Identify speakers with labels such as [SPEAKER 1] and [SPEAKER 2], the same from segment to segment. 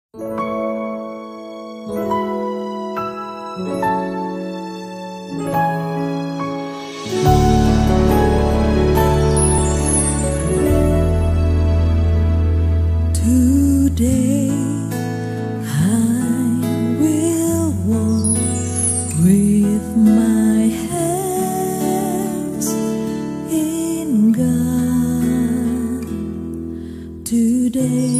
[SPEAKER 1] Today I will walk with my hands in God. Today.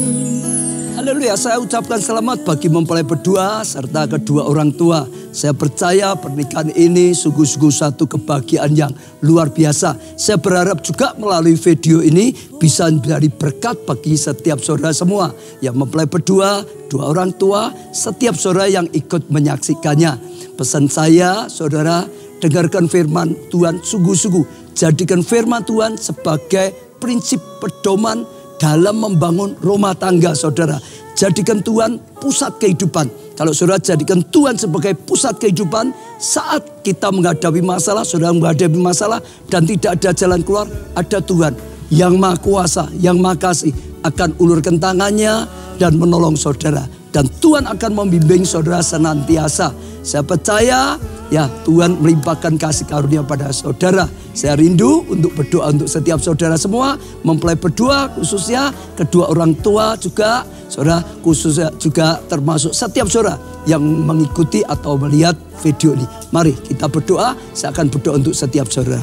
[SPEAKER 2] Haleluya, saya ucapkan selamat bagi mempelai berdua serta kedua orang tua. Saya percaya pernikahan ini sungguh-sungguh satu kebahagiaan yang luar biasa. Saya berharap juga melalui video ini bisa menjadi berkat bagi setiap saudara semua yang mempelai berdua, dua orang tua, setiap saudara yang ikut menyaksikannya. Pesan saya, saudara, dengarkan firman Tuhan sungguh-sungguh. Jadikan firman Tuhan sebagai prinsip pedoman dalam membangun rumah tangga saudara. Jadikan Tuhan pusat kehidupan. Kalau saudara jadikan Tuhan sebagai pusat kehidupan, saat kita menghadapi masalah, saudara menghadapi masalah dan tidak ada jalan keluar, ada Tuhan yang Maha Kuasa, yang Maha Kasih akan ulurkan tangannya dan menolong saudara. Dan Tuhan akan membimbing saudara senantiasa. Saya percaya ya Tuhan melimpahkan kasih karunia pada saudara. Saya rindu untuk berdoa untuk setiap saudara semua. Mempelai berdua khususnya, kedua orang tua juga. Saudara khususnya juga termasuk setiap saudara yang mengikuti atau melihat video ini. Mari kita berdoa, saya akan berdoa untuk setiap saudara.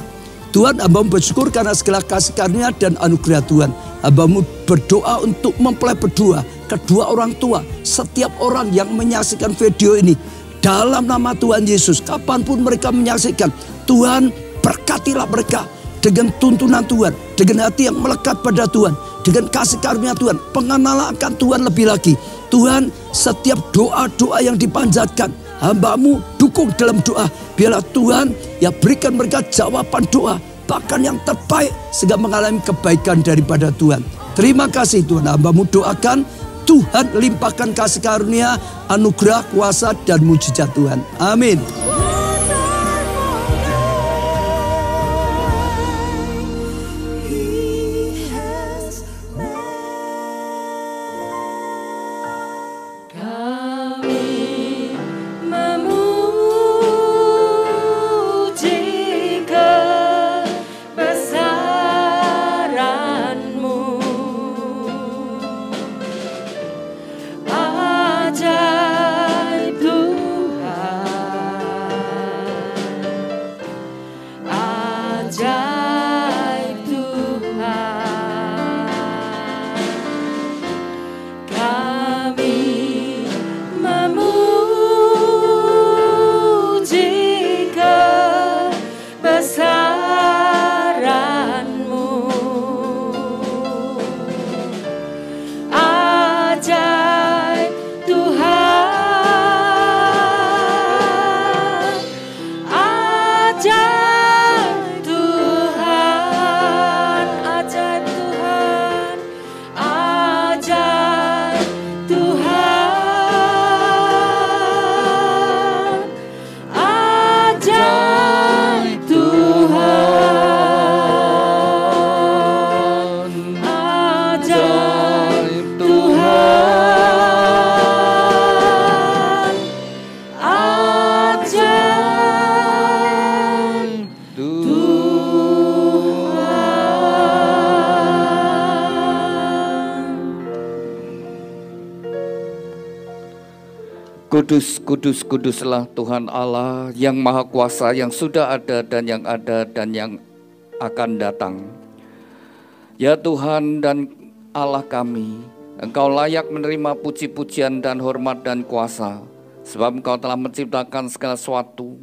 [SPEAKER 2] Tuhan, hamba-Mu bersyukur karena segala kasih karunia dan anugerah Tuhan. Hamba-Mu berdoa untuk mempelai berdua, kedua orang tua, setiap orang yang menyaksikan video ini. Dalam nama Tuhan Yesus, kapanpun mereka menyaksikan, Tuhan berkatilah mereka dengan tuntunan Tuhan, dengan hati yang melekat pada Tuhan, dengan kasih karunia Tuhan, pengenalan akan Tuhan lebih lagi. Tuhan, setiap doa-doa yang dipanjatkan, hamba-Mu dukung dalam doa. Biarlah Tuhan ya berikan mereka jawaban doa, bahkan yang terbaik sehingga mengalami kebaikan daripada Tuhan. Terima kasih Tuhan, hamba-Mu doakan Tuhan limpahkan kasih karunia, anugerah, kuasa dan mujizat Tuhan. Amin.
[SPEAKER 3] Kudus, kudus, kuduslah Tuhan Allah yang Maha Kuasa, yang sudah ada dan yang akan datang. Ya Tuhan dan Allah kami, Engkau layak menerima puji-pujian dan hormat dan kuasa, sebab Engkau telah menciptakan segala sesuatu,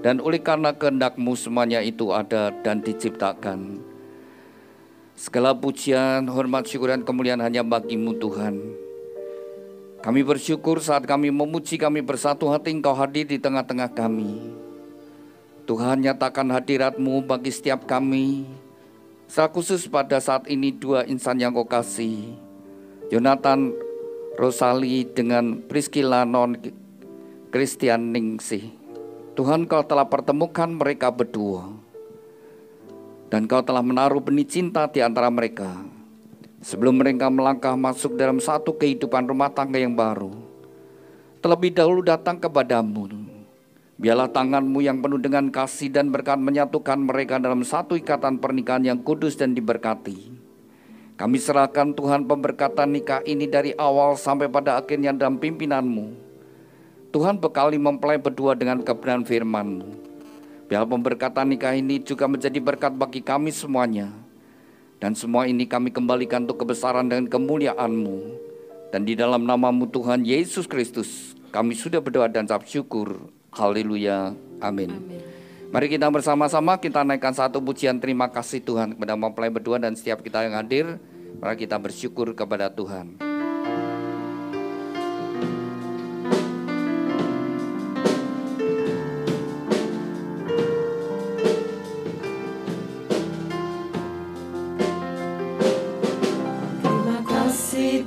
[SPEAKER 3] dan oleh karena kehendak-Mu semuanya itu ada dan diciptakan. Segala pujian, hormat, syukur dan kemuliaan hanya bagi-Mu Tuhan. Kami bersyukur saat kami memuji, kami bersatu hati Engkau hadir di tengah-tengah kami. Tuhan, nyatakan hadirat-Mu bagi setiap kami. Secara khusus pada saat ini dua insan yang Kau kasih, Jonathan Rosali dengan Priscilla non Christian Ningsih. Tuhan, Kau telah pertemukan mereka berdua, dan Kau telah menaruh benih cinta di antara mereka. Sebelum mereka melangkah masuk dalam satu kehidupan rumah tangga yang baru, terlebih dahulu datang kepadamu. Biarlah tanganmu yang penuh dengan kasih dan berkat menyatukan mereka dalam satu ikatan pernikahan yang kudus dan diberkati. Kami serahkan Tuhan pemberkatan nikah ini dari awal sampai pada akhirnya dalam pimpinanmu. Tuhan bekali mempelai berdua dengan kebenaran firman-Mu. Biar pemberkatan nikah ini juga menjadi berkat bagi kami semuanya. Dan semua ini kami kembalikan untuk kebesaran dan kemuliaan-Mu. Dan di dalam nama-Mu Tuhan Yesus Kristus, kami sudah berdoa dan ucap syukur. Haleluya. Amin. Mari kita bersama-sama kita naikkan satu pujian terima kasih Tuhan kepada mempelai berdua dan setiap kita yang hadir. Mari kita bersyukur kepada Tuhan.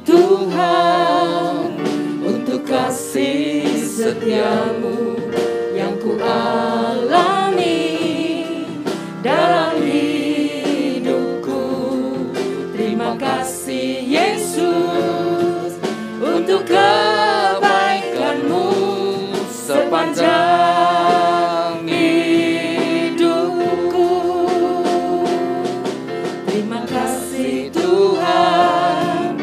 [SPEAKER 4] Tuhan, untuk kasih setiamu yang ku alami dalam hidupku. Terima kasih Yesus untuk kebaikanmu sepanjang hidupku. Terima kasih Tuhan,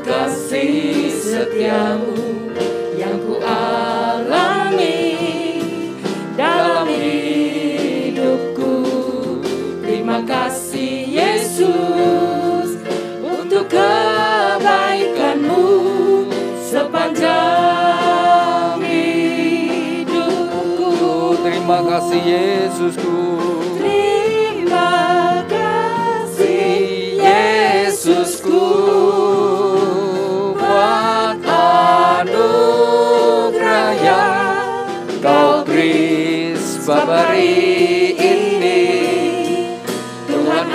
[SPEAKER 4] kasih setiamu yang ku alami dalam hidupku. Terima kasih Yesus untuk kebaikanmu sepanjang hidupku.
[SPEAKER 3] Terima kasih Yesusku.
[SPEAKER 4] Terima kasih Yesusku. Anugerah yang kau beri sebab hari ini Tuhan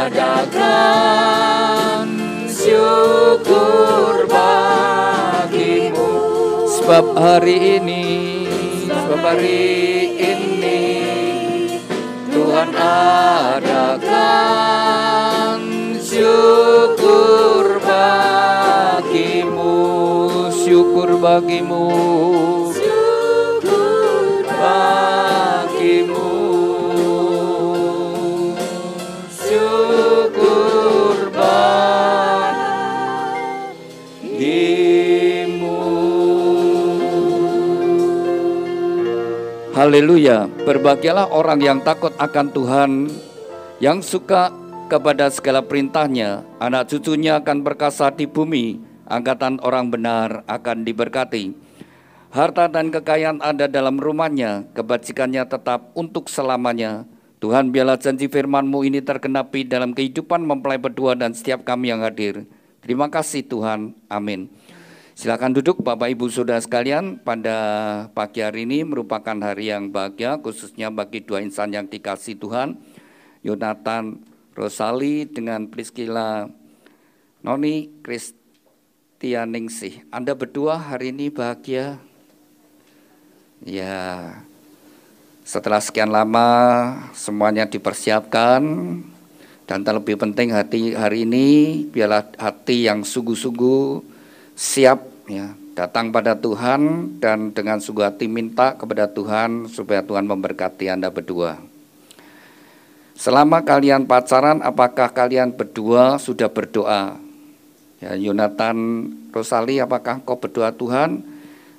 [SPEAKER 4] adakan syukur bagimu.
[SPEAKER 3] Sebab hari ini
[SPEAKER 4] Tuhan adakan syukur bagimu.
[SPEAKER 3] Syukur bagimu,
[SPEAKER 4] syukur bagimu, syukur bagimu.
[SPEAKER 3] Haleluya. Berbahagialah orang yang takut akan Tuhan, yang suka kepada segala perintahnya. Anak cucunya akan berkasa di bumi. Angkatan orang benar akan diberkati. Harta dan kekayaan ada dalam rumahnya, kebajikannya tetap untuk selamanya. Tuhan, biarlah janji firman-Mu ini tergenapi dalam kehidupan mempelai berdua dan setiap kami yang hadir. Terima kasih Tuhan. Amin. Silakan duduk Bapak Ibu Saudara sekalian. Pada pagi hari ini merupakan hari yang bahagia, khususnya bagi dua insan yang dikasihi Tuhan, Yonatan Rosali dengan Priscilla Noni Kristianingsih. Anda berdua hari ini bahagia? Ya, setelah sekian lama semuanya dipersiapkan, dan terlebih penting hari ini biarlah hati yang sungguh-sungguh siap ya datang pada Tuhan dan dengan sungguh hati minta kepada Tuhan supaya Tuhan memberkati Anda berdua. Selama kalian pacaran, apakah kalian berdua sudah berdoa? Ya, Yonatan Rosali, apakah engkau berdoa Tuhan?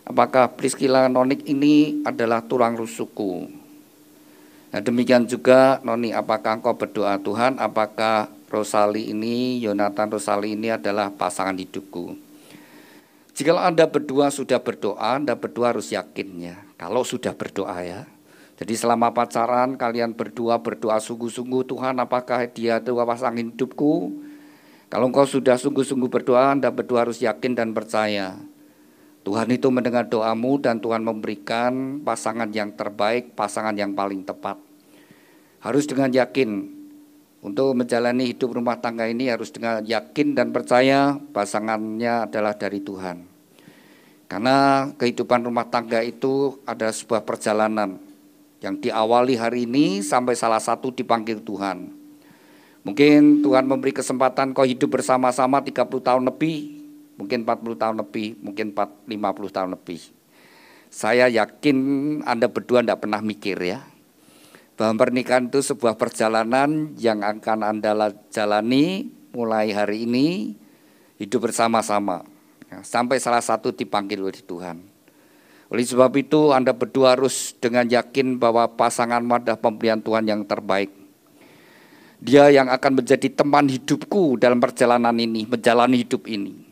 [SPEAKER 3] Apakah Priscilla Nonik ini adalah tulang rusukku? Nah, demikian juga Noni, apakah engkau berdoa Tuhan? Apakah Rosali ini, Yonatan Rosali ini adalah pasangan hidupku? Jika Anda berdua sudah berdoa, Anda berdua harus yakin ya. Kalau sudah berdoa ya. Jadi selama pacaran kalian berdua berdoa sungguh-sungguh, Tuhan apakah dia itu pasangan hidupku? Kalau engkau sudah sungguh-sungguh berdoa, Anda berdua harus yakin dan percaya. Tuhan itu mendengar doamu dan Tuhan memberikan pasangan yang terbaik, pasangan yang paling tepat. Harus dengan yakin. Untuk menjalani hidup rumah tangga ini harus dengan yakin dan percaya pasangannya adalah dari Tuhan. Karena kehidupan rumah tangga itu ada sebuah perjalanan yang diawali hari ini sampai salah satu dipanggil Tuhan. Mungkin Tuhan memberi kesempatan kau hidup bersama-sama 30 tahun lebih, mungkin 40 tahun lebih, mungkin 50 tahun lebih. Saya yakin Anda berdua tidak pernah mikir ya, bahwa pernikahan itu sebuah perjalanan yang akan Anda jalani mulai hari ini, hidup bersama-sama, ya, sampai salah satu dipanggil oleh Tuhan. Oleh sebab itu Anda berdua harus dengan yakin bahwa pasanganmu adalah pemberian Tuhan yang terbaik. Dia yang akan menjadi teman hidupku dalam perjalanan ini, menjalani hidup ini.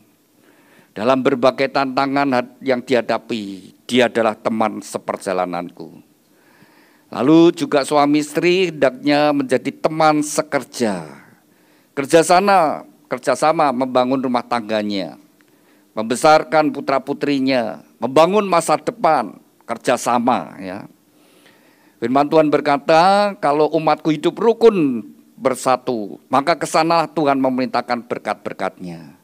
[SPEAKER 3] Dalam berbagai tantangan yang dihadapi, dia adalah teman seperjalananku. Lalu juga suami istri hendaknya menjadi teman sekerja. Kerjasama membangun rumah tangganya, membesarkan putra-putrinya, membangun masa depan, kerjasama. Ya. Firman Tuhan berkata, kalau umatku hidup rukun bersatu, maka kesanalah Tuhan memerintahkan berkat-berkat-Nya.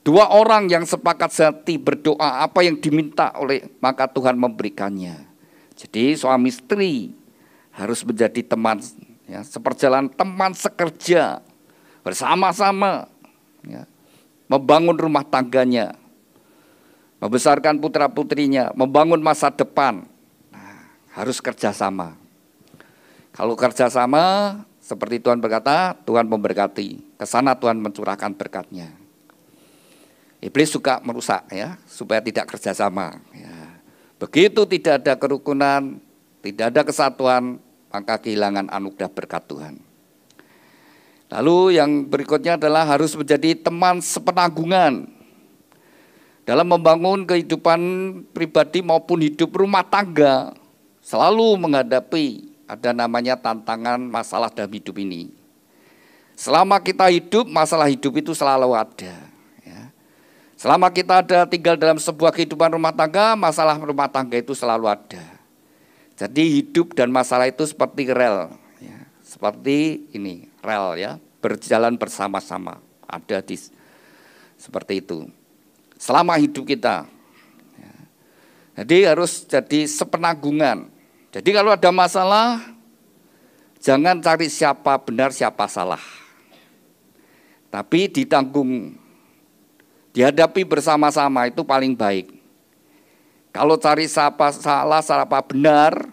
[SPEAKER 3] Dua orang yang sepakat hati berdoa apa yang diminta maka Tuhan memberikannya. Jadi suami istri harus menjadi teman, ya, seperjalanan teman sekerja bersama-sama, ya, membangun rumah tangganya, membesarkan putra-putrinya, membangun masa depan. Nah, harus kerjasama. Kalau kerjasama, seperti Tuhan berkata, Tuhan memberkati. Kesana Tuhan mencurahkan berkat-Nya. Iblis suka merusak ya, supaya tidak kerjasama. Ya. Begitu tidak ada kerukunan, tidak ada kesatuan, maka kehilangan anugerah berkat Tuhan. Lalu yang berikutnya adalah harus menjadi teman sepenanggungan. Dalam membangun kehidupan pribadi maupun hidup rumah tangga, selalu menghadapi ada namanya tantangan masalah dalam hidup ini. Selama kita hidup, masalah hidup itu selalu ada. Ya. Selama kita tinggal dalam sebuah kehidupan rumah tangga, masalah rumah tangga itu selalu ada. Jadi hidup dan masalah itu seperti rel, ya. Seperti ini rel ya, berjalan bersama-sama. Ada seperti itu. Selama hidup kita, ya. Jadi harus jadi sepenanggungan. Jadi kalau ada masalah, jangan cari siapa benar, siapa salah. Tapi ditanggung, dihadapi bersama-sama itu paling baik. Kalau cari siapa salah, siapa benar,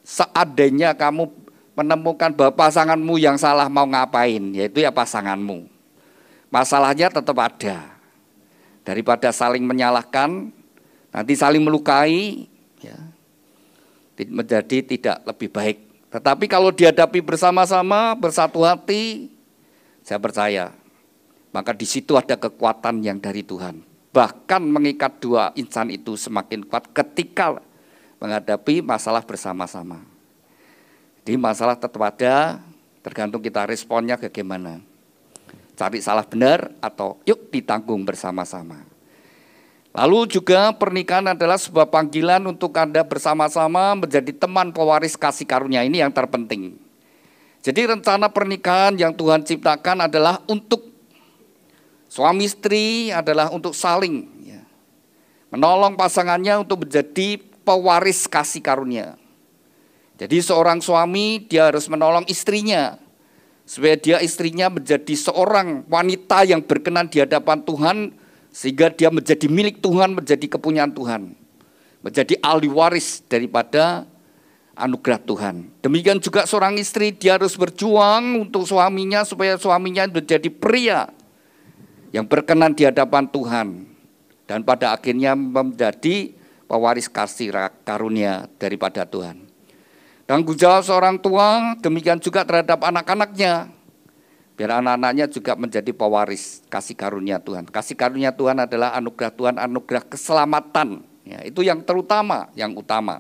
[SPEAKER 3] seandainya kamu menemukan bahwa pasanganmu yang salah mau ngapain, yaitu ya pasanganmu. Masalahnya tetap ada. Daripada saling menyalahkan, nanti saling melukai, ya. Menjadi tidak lebih baik. Tetapi kalau dihadapi bersama-sama, bersatu hati, saya percaya, maka di situ ada kekuatan yang dari Tuhan. Bahkan mengikat dua insan itu semakin kuat ketika menghadapi masalah bersama-sama. Jadi masalah tetap ada, tergantung kita responnya bagaimana. Cari salah benar atau yuk ditanggung bersama-sama. Lalu juga pernikahan adalah sebuah panggilan untuk Anda bersama-sama menjadi teman pewaris kasih karunia, ini yang terpenting. Jadi rencana pernikahan yang Tuhan ciptakan adalah untuk suami istri, adalah untuk saling ya, menolong pasangannya untuk menjadi pewaris kasih karunia. Jadi seorang suami dia harus menolong istrinya, supaya dia istrinya menjadi seorang wanita yang berkenan di hadapan Tuhan, sehingga dia menjadi milik Tuhan, menjadi kepunyaan Tuhan, menjadi ahli waris daripada anugerah Tuhan. Demikian juga seorang istri, dia harus berjuang untuk suaminya supaya suaminya menjadi pria yang berkenan di hadapan Tuhan, dan pada akhirnya menjadi pewaris kasih karunia daripada Tuhan. Tanggung jawab seorang tua demikian juga terhadap anak-anaknya, biar anak-anaknya juga menjadi pewaris kasih karunia Tuhan. Kasih karunia Tuhan adalah anugerah Tuhan, anugerah keselamatan. Ya, itu yang terutama, yang utama.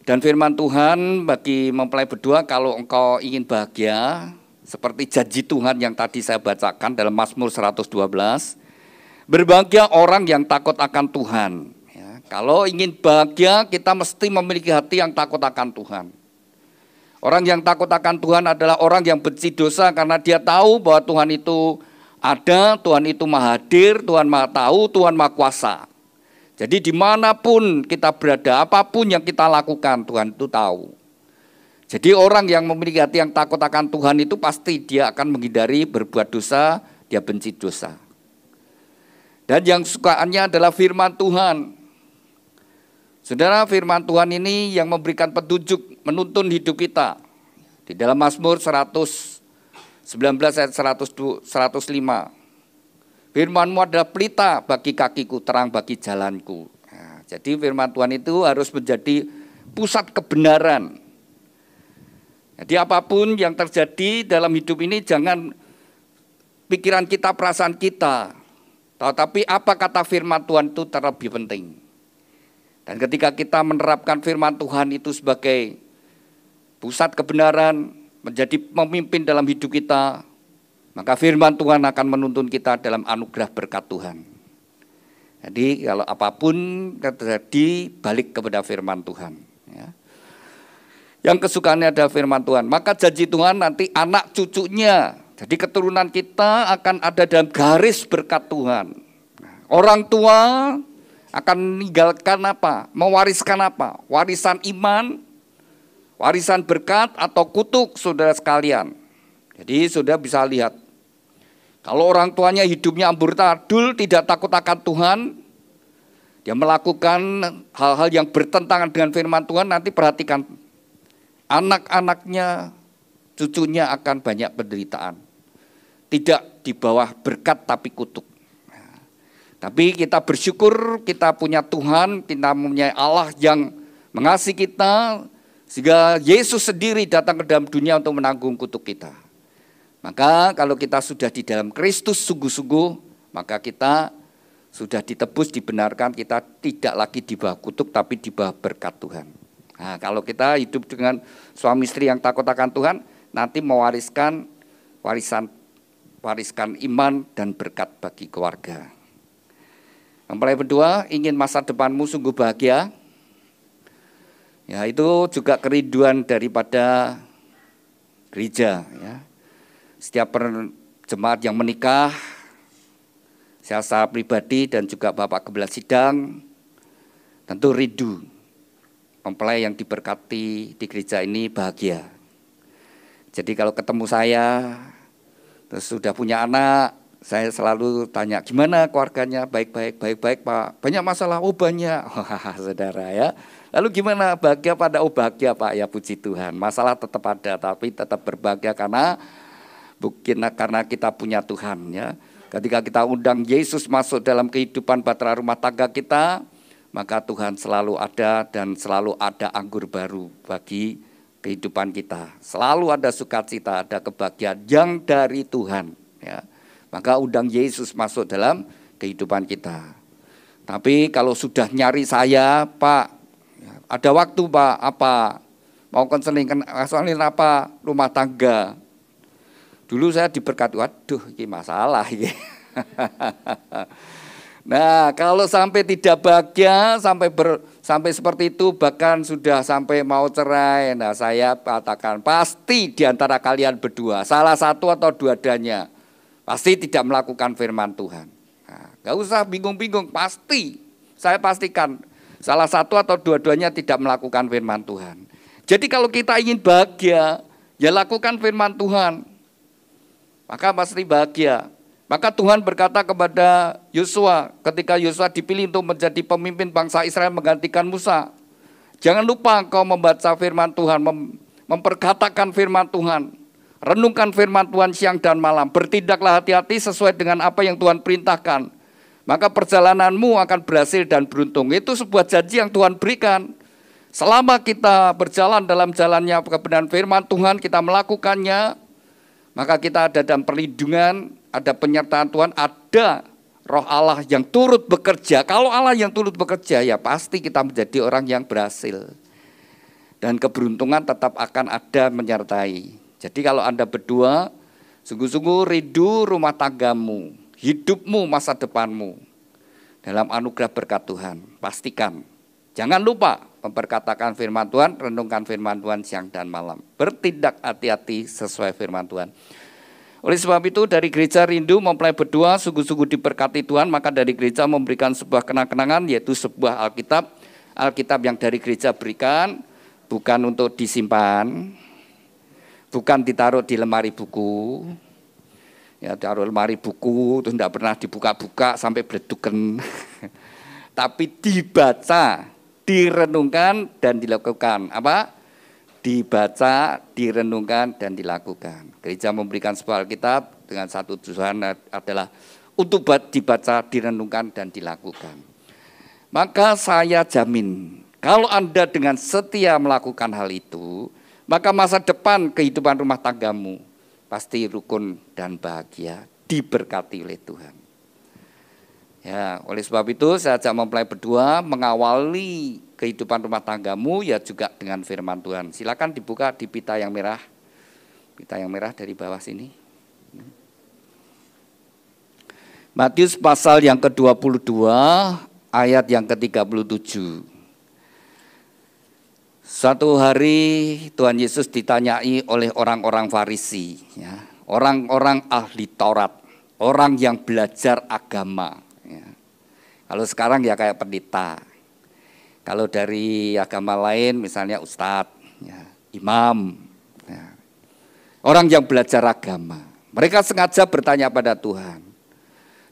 [SPEAKER 3] Dan firman Tuhan bagi mempelai berdua, kalau engkau ingin bahagia, seperti janji Tuhan yang tadi saya bacakan dalam Mazmur 112, berbahagia orang yang takut akan Tuhan. Ya, kalau ingin bahagia, kita mesti memiliki hati yang takut akan Tuhan. Orang yang takut akan Tuhan adalah orang yang benci dosa karena dia tahu bahwa Tuhan itu ada, Tuhan itu maha hadir, Tuhan maha tahu, Tuhan maha kuasa. Jadi dimanapun kita berada, apapun yang kita lakukan, Tuhan itu tahu. Jadi orang yang memiliki hati yang takut akan Tuhan itu pasti dia akan menghindari berbuat dosa, dia benci dosa. Dan yang sukaannya adalah firman Tuhan. Saudara, firman Tuhan ini yang memberikan petunjuk, menuntun hidup kita. Di dalam Mazmur 119 ayat 105. Firman-Mu adalah pelita bagi kakiku, terang bagi jalanku. Nah, jadi firman Tuhan itu harus menjadi pusat kebenaran. Jadi apapun yang terjadi dalam hidup ini jangan pikiran kita, perasaan kita. Tetapi apa kata firman Tuhan itu terlebih penting. Dan ketika kita menerapkan firman Tuhan itu sebagai pusat kebenaran, menjadi pemimpin dalam hidup kita, maka firman Tuhan akan menuntun kita dalam anugerah berkat Tuhan. Jadi kalau apapun terjadi, balik kepada firman Tuhan. Ya. Yang kesukaannya adalah firman Tuhan. Maka janji Tuhan nanti anak cucunya, jadi keturunan kita akan ada dalam garis berkat Tuhan. Orang tua akan meninggalkan apa? Mewariskan apa? Warisan iman, warisan berkat atau kutuk, saudara sekalian. Jadi saudara bisa lihat, kalau orang tuanya hidupnya amburadul, tidak takut akan Tuhan, dia melakukan hal-hal yang bertentangan dengan firman Tuhan, nanti perhatikan, anak-anaknya, cucunya akan banyak penderitaan. Tidak di bawah berkat tapi kutuk. Tapi kita bersyukur kita punya Tuhan, kita punya Allah yang mengasihi kita, sehingga Yesus sendiri datang ke dalam dunia untuk menanggung kutuk kita. Maka kalau kita sudah di dalam Kristus sungguh-sungguh, maka kita sudah ditebus, dibenarkan, kita tidak lagi di bawah kutuk tapi di bawah berkat Tuhan. Nah, kalau kita hidup dengan suami istri yang takut akan Tuhan, nanti mewariskan wariskan iman dan berkat bagi keluarga. Mempelai berdua, ingin masa depanmu sungguh bahagia. Ya, itu juga kerinduan daripada gereja. Ya. Setiap jemaat yang menikah, saya secara pribadi dan juga Bapak Gembala Sidang, tentu rindu mempelai yang diberkati di gereja ini bahagia. Jadi kalau ketemu saya, terus sudah punya anak, saya selalu tanya, gimana keluarganya? Baik-baik Pak. Banyak masalah? Oh banyak. Saudara ya. Lalu gimana? Bahagia pada? Oh bahagia Pak, ya puji Tuhan. Masalah tetap ada, tapi tetap berbahagia karena bukan karena kita punya Tuhan ya. Ketika kita undang Yesus masuk dalam kehidupan bahtera rumah tangga kita, maka Tuhan selalu ada dan selalu ada anggur baru bagi kehidupan kita. Selalu ada sukacita, ada kebahagiaan yang dari Tuhan ya. Maka undang Yesus masuk dalam kehidupan kita. Tapi kalau sudah nyari saya, Pak, ada waktu Pak, apa? Mau konseling apa? Rumah tangga. Dulu saya diberkati, waduh ini masalah ini. Nah kalau sampai tidak bahagia, sampai seperti itu, bahkan sudah sampai mau cerai, nah saya katakan pasti di antara kalian berdua, salah satu atau dua-duanya, pasti tidak melakukan firman Tuhan. Nah, gak usah bingung-bingung, pasti, saya pastikan salah satu atau dua-duanya tidak melakukan firman Tuhan. Jadi kalau kita ingin bahagia, ya lakukan firman Tuhan, maka pasti bahagia. Maka Tuhan berkata kepada Yosua, ketika Yosua dipilih untuk menjadi pemimpin bangsa Israel menggantikan Musa, jangan lupa engkau membaca firman Tuhan, memperkatakan firman Tuhan, renungkan firman Tuhan siang dan malam, bertindaklah hati-hati sesuai dengan apa yang Tuhan perintahkan, maka perjalananmu akan berhasil dan beruntung. Itu sebuah janji yang Tuhan berikan. Selama kita berjalan dalam jalannya kebenaran firman Tuhan, kita melakukannya, maka kita ada dalam perlindungan, ada penyertaan Tuhan, ada roh Allah yang turut bekerja. Kalau Allah yang turut bekerja, ya pasti kita menjadi orang yang berhasil. Dan keberuntungan tetap akan ada menyertai. Jadi kalau Anda berdua, sungguh-sungguh rindu rumah tanggamu, hidupmu, masa depanmu, dalam anugerah berkat Tuhan, pastikan. Jangan lupa memperkatakan firman Tuhan, renungkan firman Tuhan siang dan malam. Bertindak hati-hati sesuai firman Tuhan. Oleh sebab itu dari gereja rindu mempelai berdua sungguh-sungguh diberkati Tuhan, maka dari gereja memberikan sebuah kenang-kenangan, yaitu sebuah Alkitab yang dari gereja berikan. bukan untuk disimpan, bukan ditaruh di lemari buku. Ya, taruh lemari buku itu tidak pernah dibuka-buka sampai bleduken. Tapi dibaca, direnungkan dan dilakukan. Apa? Dibaca, direnungkan dan dilakukan. Gereja memberikan sebuah Alkitab dengan satu tujuan adalah untuk dibaca, direnungkan dan dilakukan. Maka saya jamin, kalau Anda dengan setia melakukan hal itu, maka masa depan kehidupan rumah tanggamu pasti rukun dan bahagia, diberkati oleh Tuhan. Ya, oleh sebab itu saya ajak mempelai berdua mengawali kehidupan rumah tanggamu ya juga dengan firman Tuhan. Silakan dibuka di pita yang merah. Pita yang merah dari bawah sini. Matius pasal yang ke-22 ayat yang ke-37. Suatu hari Tuhan Yesus ditanyai oleh orang-orang Farisi, ya, orang-orang ahli Taurat, orang yang belajar agama. Ya. Kalau sekarang ya kayak pendeta. Kalau dari agama lain misalnya ustadz, ya, imam, ya. Orang yang belajar agama. Mereka sengaja bertanya pada Tuhan.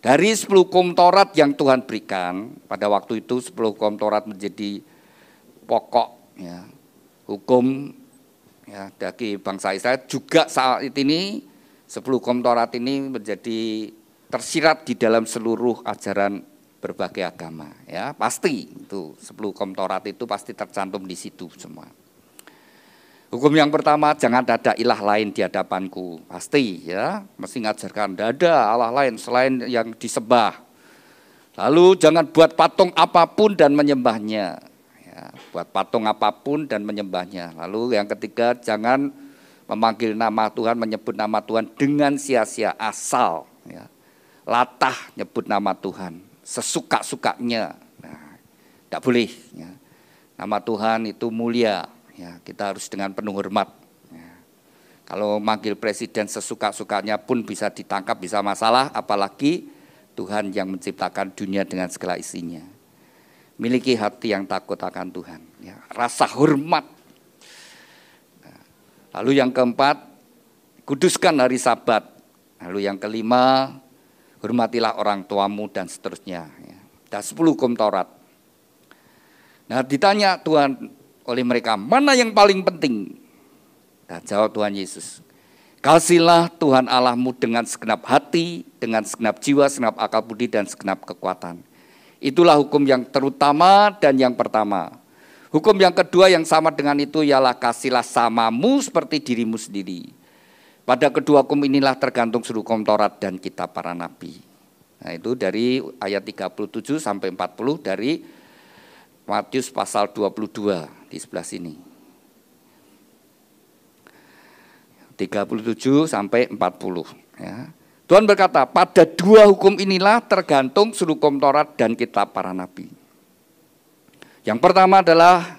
[SPEAKER 3] Dari 10 hukum Taurat yang Tuhan berikan, pada waktu itu 10 hukum Taurat menjadi pokok, ya, hukum ya, bagi bangsa Israel. Juga saat ini 10 hukum Taurat ini menjadi tersirat di dalam seluruh ajaran berbagai agama. Ya, pasti itu 10 hukum Taurat itu pasti tercantum di situ semua. Hukum yang pertama, jangan ada ilah lain di hadapanku. Pasti ya, mesti ngajarkan tidak ada Allah lain selain yang disembah. Lalu jangan buat patung apapun dan menyembahnya. Ya, buat patung apapun dan menyembahnya. Lalu yang ketiga, jangan memanggil nama Tuhan, menyebut nama Tuhan dengan sia-sia, asal. Ya. Latah nyebut nama Tuhan, sesuka-sukanya. Nah, tidak boleh. Ya. Nama Tuhan itu mulia. Ya, kita harus dengan penuh hormat. Ya. Kalau manggil presiden sesuka-sukanya pun bisa ditangkap, bisa masalah, apalagi Tuhan yang menciptakan dunia dengan segala isinya. Miliki hati yang takut akan Tuhan, ya, rasa hormat. Nah, lalu yang keempat, kuduskan hari Sabat. Lalu yang kelima, hormatilah orang tuamu dan seterusnya. Ya. Dan 10 hukum Taurat. Nah, ditanya Tuhan oleh mereka, mana yang paling penting? Dan jawab Tuhan Yesus, kasihlah Tuhan Allahmu dengan segenap hati, dengan segenap jiwa, segenap akal budi, dan segenap kekuatan. Itulah hukum yang terutama dan yang pertama. Hukum yang kedua yang sama dengan itu ialah kasihlah samamu seperti dirimu sendiri. Pada kedua hukum inilah tergantung seluruh hukum Taurat dan kitab para nabi. Nah, itu dari ayat 37 sampai 40 dari Matius pasal 22 di sebelah sini. 37 sampai 40 ya. Tuhan berkata, pada dua hukum inilah tergantung seluruh hukum Taurat dan kitab para nabi. Yang pertama adalah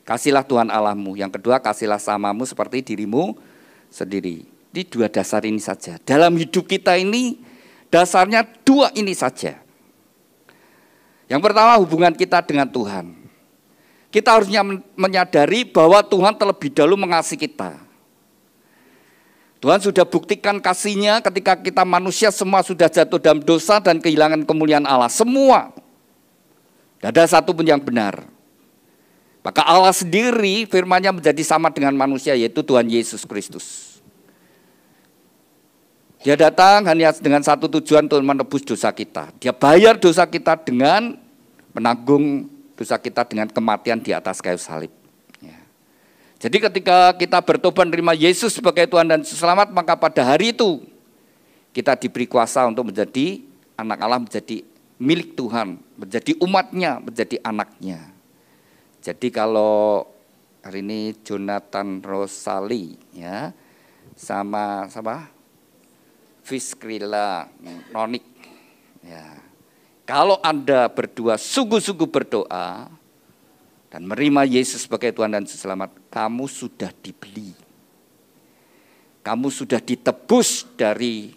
[SPEAKER 3] kasihlah Tuhan Allahmu. Yang kedua, kasihlah samamu seperti dirimu sendiri. Ini dua dasar ini saja. Dalam hidup kita ini dasarnya dua ini saja. Yang pertama, hubungan kita dengan Tuhan. Kita harusnya menyadari bahwa Tuhan terlebih dahulu mengasihi kita. Tuhan sudah buktikan kasih-Nya ketika kita manusia semua sudah jatuh dalam dosa dan kehilangan kemuliaan Allah. Semua. Tidak ada satu pun yang benar. Maka Allah sendiri firman-Nya menjadi sama dengan manusia, yaitu Tuhan Yesus Kristus. Dia datang hanya dengan satu tujuan untuk menebus dosa kita. Dia bayar dosa kita dengan menanggung dosa kita dengan kematian di atas kayu salib. Ya. Jadi ketika kita bertobat menerima Yesus sebagai Tuhan dan Selamat, maka pada hari itu kita diberi kuasa untuk menjadi anak Allah, menjadi milik Tuhan, menjadi umatnya, menjadi anaknya. Jadi kalau hari ini Jonathan Rosali ya sama Fiskrila Nonik ya. Kalau Anda berdua sungguh-sungguh berdoa dan menerima Yesus sebagai Tuhan dan Selamat, kamu sudah dibeli. Kamu sudah ditebus dari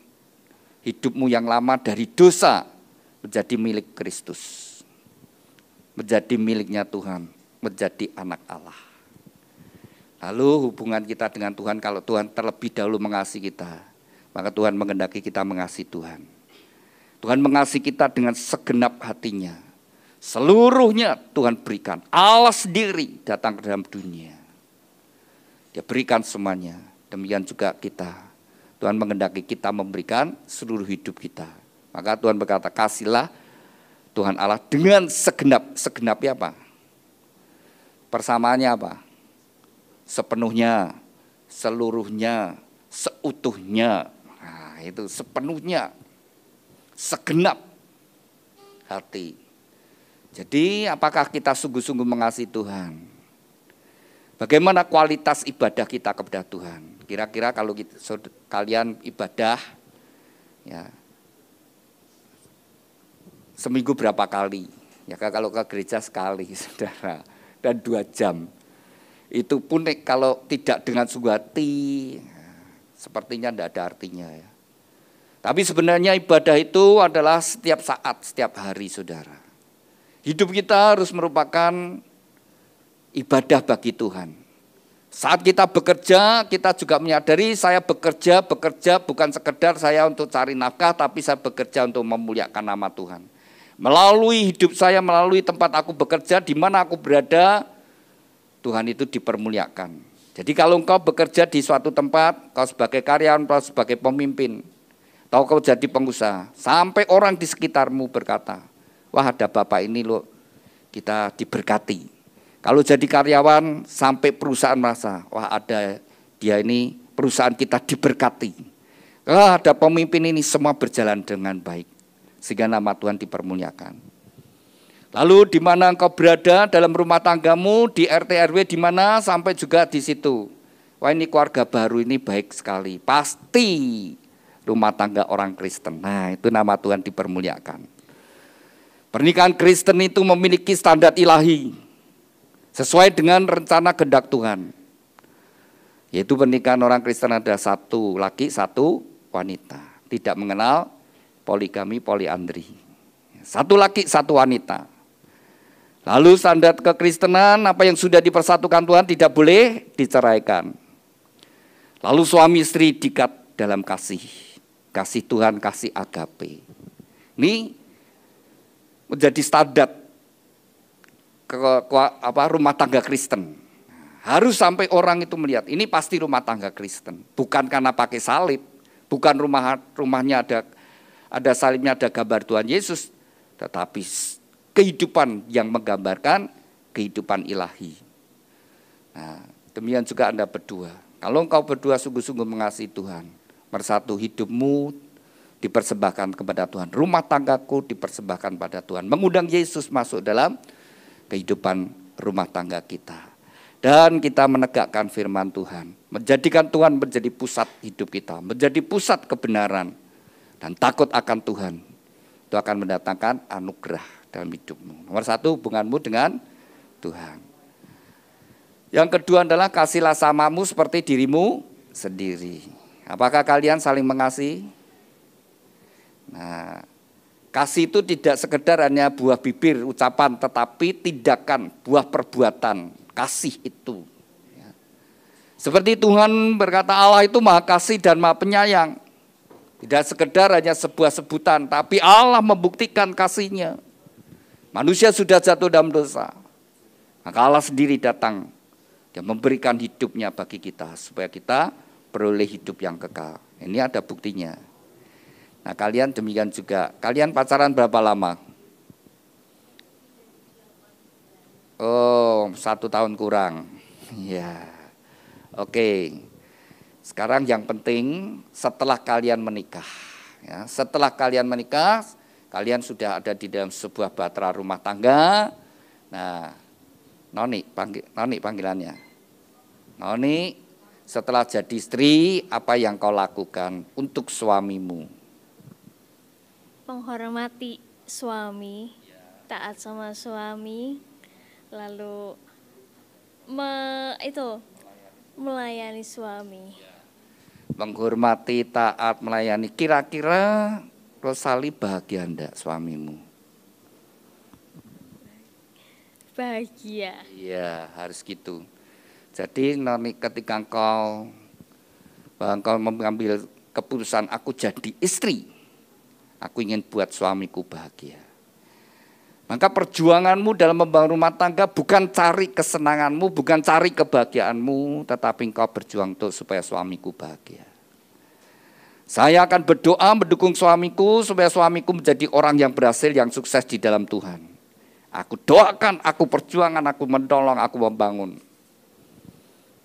[SPEAKER 3] hidupmu yang lama, dari dosa, menjadi milik Kristus. Menjadi miliknya Tuhan, menjadi anak Allah. Lalu hubungan kita dengan Tuhan, kalau Tuhan terlebih dahulu mengasihi kita, maka Tuhan menghendaki kita mengasihi Tuhan. Tuhan mengasihi kita dengan segenap hatinya. Seluruhnya Tuhan berikan. Allah sendiri datang ke dalam dunia. Dia berikan semuanya. Demikian juga kita. Tuhan menghendaki kita memberikan seluruh hidup kita. Maka Tuhan berkata, kasihlah Tuhan Allah dengan segenap. Segenapnya apa? Persamaannya apa? Sepenuhnya, seluruhnya, seutuhnya. Nah, itu sepenuhnya, segenap hati. Jadi apakah kita sungguh-sungguh mengasihi Tuhan? Bagaimana kualitas ibadah kita kepada Tuhan? Kira-kira kalau kalian ibadah, ya, seminggu berapa kali? Ya kalau ke gereja sekali, saudara, dan 2 jam. Itu pun kalau tidak dengan sungguh hati, sepertinya tidak ada artinya ya. Tapi sebenarnya ibadah itu adalah setiap saat, setiap hari, saudara. Hidup kita harus merupakan ibadah bagi Tuhan. Saat kita bekerja, kita juga menyadari saya bekerja bukan sekedar saya untuk cari nafkah, tapi saya bekerja untuk memuliakan nama Tuhan. Melalui hidup saya, melalui tempat aku bekerja, di mana aku berada, Tuhan itu dipermuliakan. Jadi kalau engkau bekerja di suatu tempat, kau sebagai karyawan, kau sebagai pemimpin, atau kau jadi pengusaha, sampai orang di sekitarmu berkata, wah ada bapak ini loh, kita diberkati. Kalau jadi karyawan, sampai perusahaan merasa, wah ada dia ini, perusahaan kita diberkati. Kalau ada pemimpin ini, semua berjalan dengan baik, sehingga nama Tuhan dipermuliakan. Lalu di mana engkau berada dalam rumah tanggamu, di RT RW di mana, sampai juga di situ. Wah ini keluarga baru ini baik sekali. Pasti rumah tangga orang Kristen. Nah itu nama Tuhan dipermuliakan. Pernikahan Kristen itu memiliki standar ilahi. Sesuai dengan rencana kehendak Tuhan. Yaitu pernikahan orang Kristen ada 1 laki 1 wanita. Tidak mengenal poligami, poliandri. 1 laki 1 wanita. Lalu standar kekristenan, apa yang sudah dipersatukan Tuhan tidak boleh diceraikan. Lalu suami istri diikat dalam kasih. Kasih Tuhan, kasih agape. Ini menjadi standar rumah tangga Kristen. Harus sampai orang itu melihat, ini pasti rumah tangga Kristen. Bukan karena pakai salib, bukan rumahnya ada salibnya, ada gambar Tuhan Yesus, tetapi kehidupan yang menggambarkan kehidupan ilahi. Nah, demikian juga Anda berdua. Kalau engkau berdua sungguh-sungguh mengasihi Tuhan, bersatu hidupmu dipersembahkan kepada Tuhan. Rumah tanggaku dipersembahkan pada Tuhan. Mengundang Yesus masuk dalam kehidupan rumah tangga kita. Dan kita menegakkan firman Tuhan. Menjadikan Tuhan menjadi pusat hidup kita. Menjadi pusat kebenaran. Dan takut akan Tuhan. Itu akan mendatangkan anugerah dalam hidupmu. Nomor 1, hubunganmu dengan Tuhan. Yang kedua adalah kasihlah samamu seperti dirimu sendiri. Apakah kalian saling mengasihi? Nah, kasih itu tidak sekedar hanya buah bibir, ucapan, tetapi tindakan, buah perbuatan. Kasih itu. Seperti Tuhan berkata, Allah itu maha kasih dan maha penyayang. Tidak sekedar hanya sebuah sebutan, tapi Allah membuktikan kasihnya. Manusia sudah jatuh dalam dosa. Maka Allah sendiri datang dan memberikan hidupnya bagi kita, supaya kita beroleh hidup yang kekal. Ini ada buktinya. Nah kalian demikian juga. Kalian pacaran berapa lama? Oh, 1 tahun kurang. Ya, oke. Sekarang yang penting setelah kalian menikah. Ya, setelah kalian menikah, kalian sudah ada di dalam sebuah bahtera rumah tangga. Nah, Noni panggilannya. Noni, setelah jadi istri, apa yang kau lakukan untuk suamimu?
[SPEAKER 5] Menghormati suami, taat sama suami, lalu melayani suami.
[SPEAKER 3] Menghormati, taat, melayani. Kira-kira Rosali bahagia enggak suamimu?
[SPEAKER 5] Bahagia.
[SPEAKER 3] Iya, harus gitu. Jadi ketika engkau mengambil keputusan aku jadi istri, aku ingin buat suamiku bahagia. Maka perjuanganmu dalam membangun rumah tangga bukan cari kesenanganmu, bukan cari kebahagiaanmu, tetapi engkau berjuang untuk supaya suamiku bahagia. Saya akan berdoa mendukung suamiku supaya suamiku menjadi orang yang berhasil, yang sukses di dalam Tuhan. Aku doakan, aku perjuangan, aku menolong, aku membangun.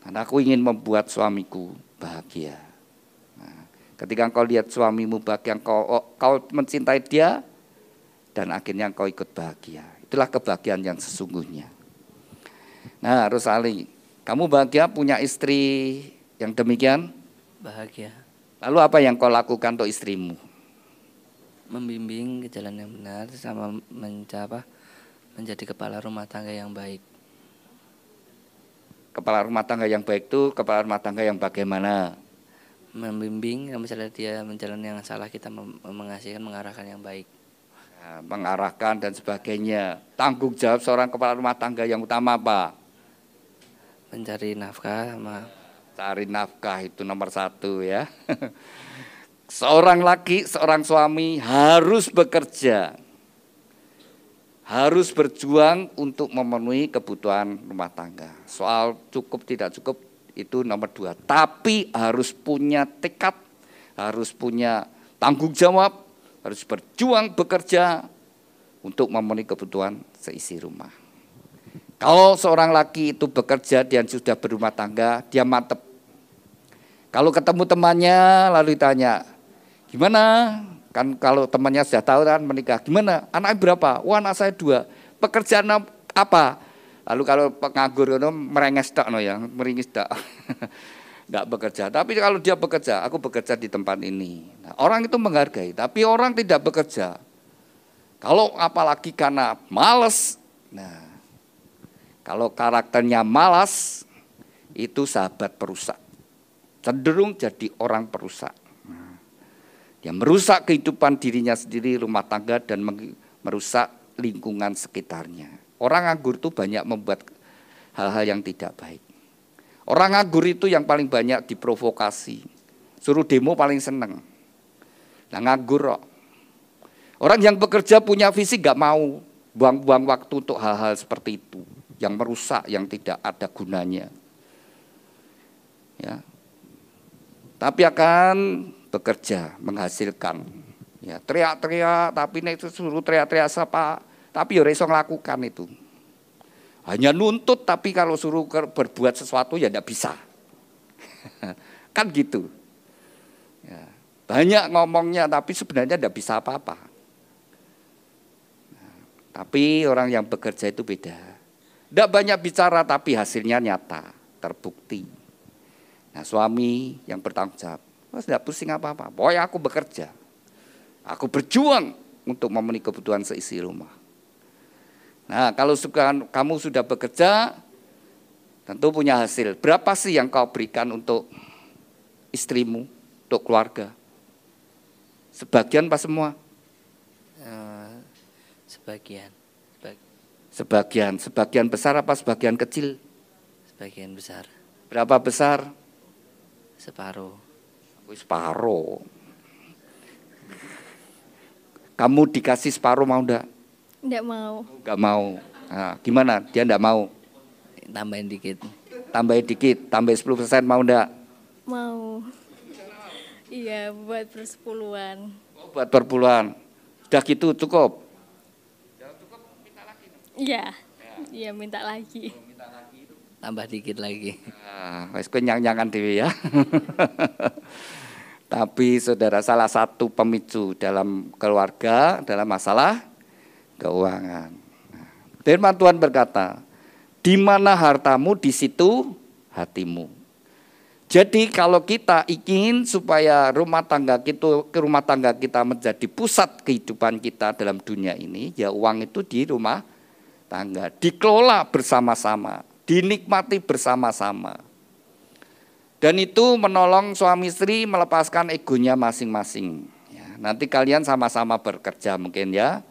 [SPEAKER 3] Karena aku ingin membuat suamiku bahagia. Nah, ketika engkau lihat suamimu bahagia, kau mencintai dia, dan akhirnya engkau ikut bahagia. Itulah kebahagiaan yang sesungguhnya. Nah, Rosali, kamu bahagia punya istri yang demikian?
[SPEAKER 6] Bahagia.
[SPEAKER 3] Lalu apa yang kau lakukan untuk istrimu?
[SPEAKER 6] Membimbing ke jalan yang benar sama menjadi kepala rumah tangga yang baik.
[SPEAKER 3] Kepala rumah tangga yang baik itu kepala rumah tangga yang bagaimana?
[SPEAKER 6] Membimbing, misalnya dia menjalani yang salah, kita mengasihkan, mengarahkan yang baik.
[SPEAKER 3] Nah, mengarahkan dan sebagainya. Tanggung jawab seorang kepala rumah tangga yang utama apa?
[SPEAKER 6] Mencari nafkah sama
[SPEAKER 3] cari nafkah itu nomor 1 ya. Seorang laki, seorang suami harus bekerja. Harus berjuang untuk memenuhi kebutuhan rumah tangga. Soal cukup tidak cukup itu nomor 2. Tapi harus punya tekad, harus punya tanggung jawab, harus berjuang bekerja untuk memenuhi kebutuhan seisi rumah. Kalau seorang laki itu bekerja dan sudah berumah tangga, dia mantep. Kalau ketemu temannya lalu ditanya, gimana? Kan kalau temannya sudah tahu kan menikah, gimana? Anaknya berapa? Wah, anak saya 2. Pekerjaan apa? Lalu kalau penganggur itu merenges tak, ya, meringis tak. Enggak bekerja. Tapi kalau dia bekerja, aku bekerja di tempat ini. Nah, orang itu menghargai, tapi orang tidak bekerja. Kalau apalagi karena malas, nah, kalau karakternya malas, itu sahabat perusak. Cenderung jadi orang perusak. Dia merusak kehidupan dirinya sendiri, rumah tangga, dan merusak lingkungan sekitarnya. Orang nganggur itu banyak membuat hal-hal yang tidak baik. Orang nganggur itu yang paling banyak diprovokasi. Suruh demo paling seneng. Nah, nganggur kok. Orang yang bekerja punya visi gak mau buang-buang waktu untuk hal-hal seperti itu. Yang merusak, yang tidak ada gunanya. Ya. Tapi akan bekerja, menghasilkan. Ya, teriak-teriak, tapi nek suruh teriak-teriak siapa, tapi ya iso ngelakukan itu. Hanya nuntut, tapi kalau suruh berbuat sesuatu ya tidak bisa. Kan gitu. Ya, banyak ngomongnya, tapi sebenarnya tidak bisa apa-apa. Nah, tapi orang yang bekerja itu beda. Tidak banyak bicara, tapi hasilnya nyata, terbukti. Nah, suami yang bertanggung jawab, tidak pusing apa-apa. Pokoknya aku bekerja. Aku berjuang untuk memenuhi kebutuhan seisi rumah. Nah, kalau kamu sudah bekerja, tentu punya hasil. Berapa sih yang kau berikan untuk istrimu, untuk keluarga? Sebagian apa semua?
[SPEAKER 6] Sebagian.
[SPEAKER 3] Sebagian besar apa sebagian kecil?
[SPEAKER 6] Sebagian besar.
[SPEAKER 3] Berapa besar?
[SPEAKER 6] Separuh.
[SPEAKER 3] Separuh. Kamu dikasih separuh mau enggak?
[SPEAKER 5] Enggak mau.
[SPEAKER 3] Enggak mau. Nah, gimana? Dia enggak mau.
[SPEAKER 6] Tambahin dikit.
[SPEAKER 3] Tambahin dikit, tambah 10% mau enggak?
[SPEAKER 5] Mau. Iya, buat persepuluhan.
[SPEAKER 3] Oh, buat perpuluhan. Udah gitu cukup?
[SPEAKER 5] Iya. Iya, minta lagi.
[SPEAKER 6] Tambah dikit lagi.
[SPEAKER 3] Nah, wis kenyang-nyangan dewe ya. Tapi saudara, salah satu pemicu dalam keluarga dalam masalah keuangan. Firman Tuhan berkata, di mana hartamu di situ hatimu. Jadi kalau kita ingin supaya rumah tangga kita menjadi pusat kehidupan kita dalam dunia ini, ya uang itu di rumah tangga, dikelola bersama-sama, dinikmati bersama-sama. Dan itu menolong suami istri melepaskan egonya masing-masing. Ya, nanti kalian sama-sama bekerja mungkin ya.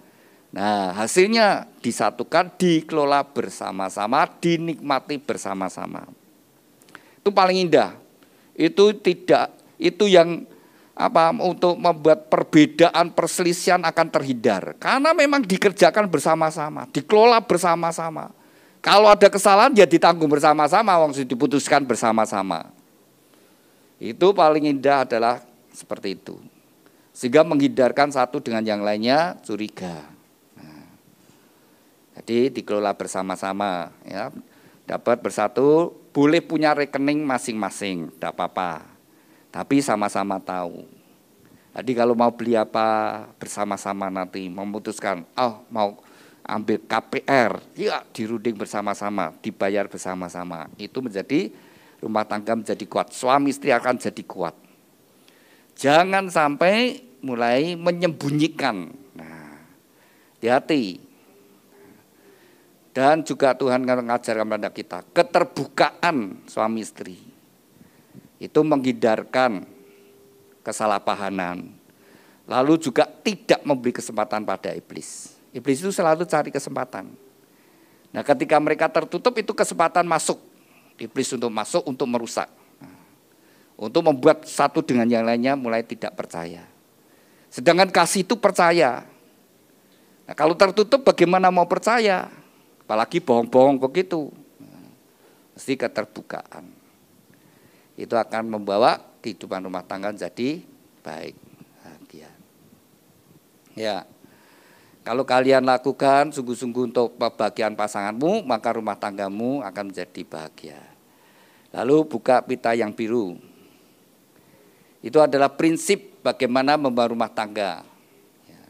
[SPEAKER 3] Nah, hasilnya disatukan, dikelola bersama-sama, dinikmati bersama-sama. Itu paling indah. Itu yang untuk membuat perbedaan perselisihan akan terhindar. Karena memang dikerjakan bersama-sama, dikelola bersama-sama. Kalau ada kesalahan ya ditanggung bersama-sama, wong diputuskan bersama-sama. Itu paling indah adalah seperti itu. Sehingga menghindarkan satu dengan yang lainnya curiga. Jadi dikelola bersama-sama, ya. Dapat bersatu, boleh punya rekening masing-masing, tidak apa-apa. Tapi sama-sama tahu. Jadi kalau mau beli apa bersama-sama nanti memutuskan, mau ambil KPR, ya dirunding bersama-sama, dibayar bersama-sama. Itu menjadi rumah tangga menjadi kuat, suami istri akan jadi kuat. Jangan sampai mulai menyembunyikan. Nah, hati-hati. Dan juga Tuhan mengajarkan kepada kita keterbukaan suami istri. Itu menghindarkan kesalahpahaman. Lalu juga tidak memberi kesempatan pada iblis. Iblis itu selalu cari kesempatan. Nah, ketika mereka tertutup itu kesempatan masuk. Iblis untuk masuk untuk merusak. Untuk membuat satu dengan yang lainnya mulai tidak percaya. Sedangkan kasih itu percaya. Nah, kalau tertutup bagaimana mau percaya? Apalagi bohong-bohong begitu. Mesti keterbukaan. Itu akan membawa kehidupan rumah tangga jadi baik, bahagia. Ya, kalau kalian lakukan sungguh-sungguh untuk kebahagiaan pasanganmu, maka rumah tanggamu akan menjadi bahagia. Lalu buka pita yang biru. Itu adalah prinsip bagaimana membangun rumah tangga. Ya.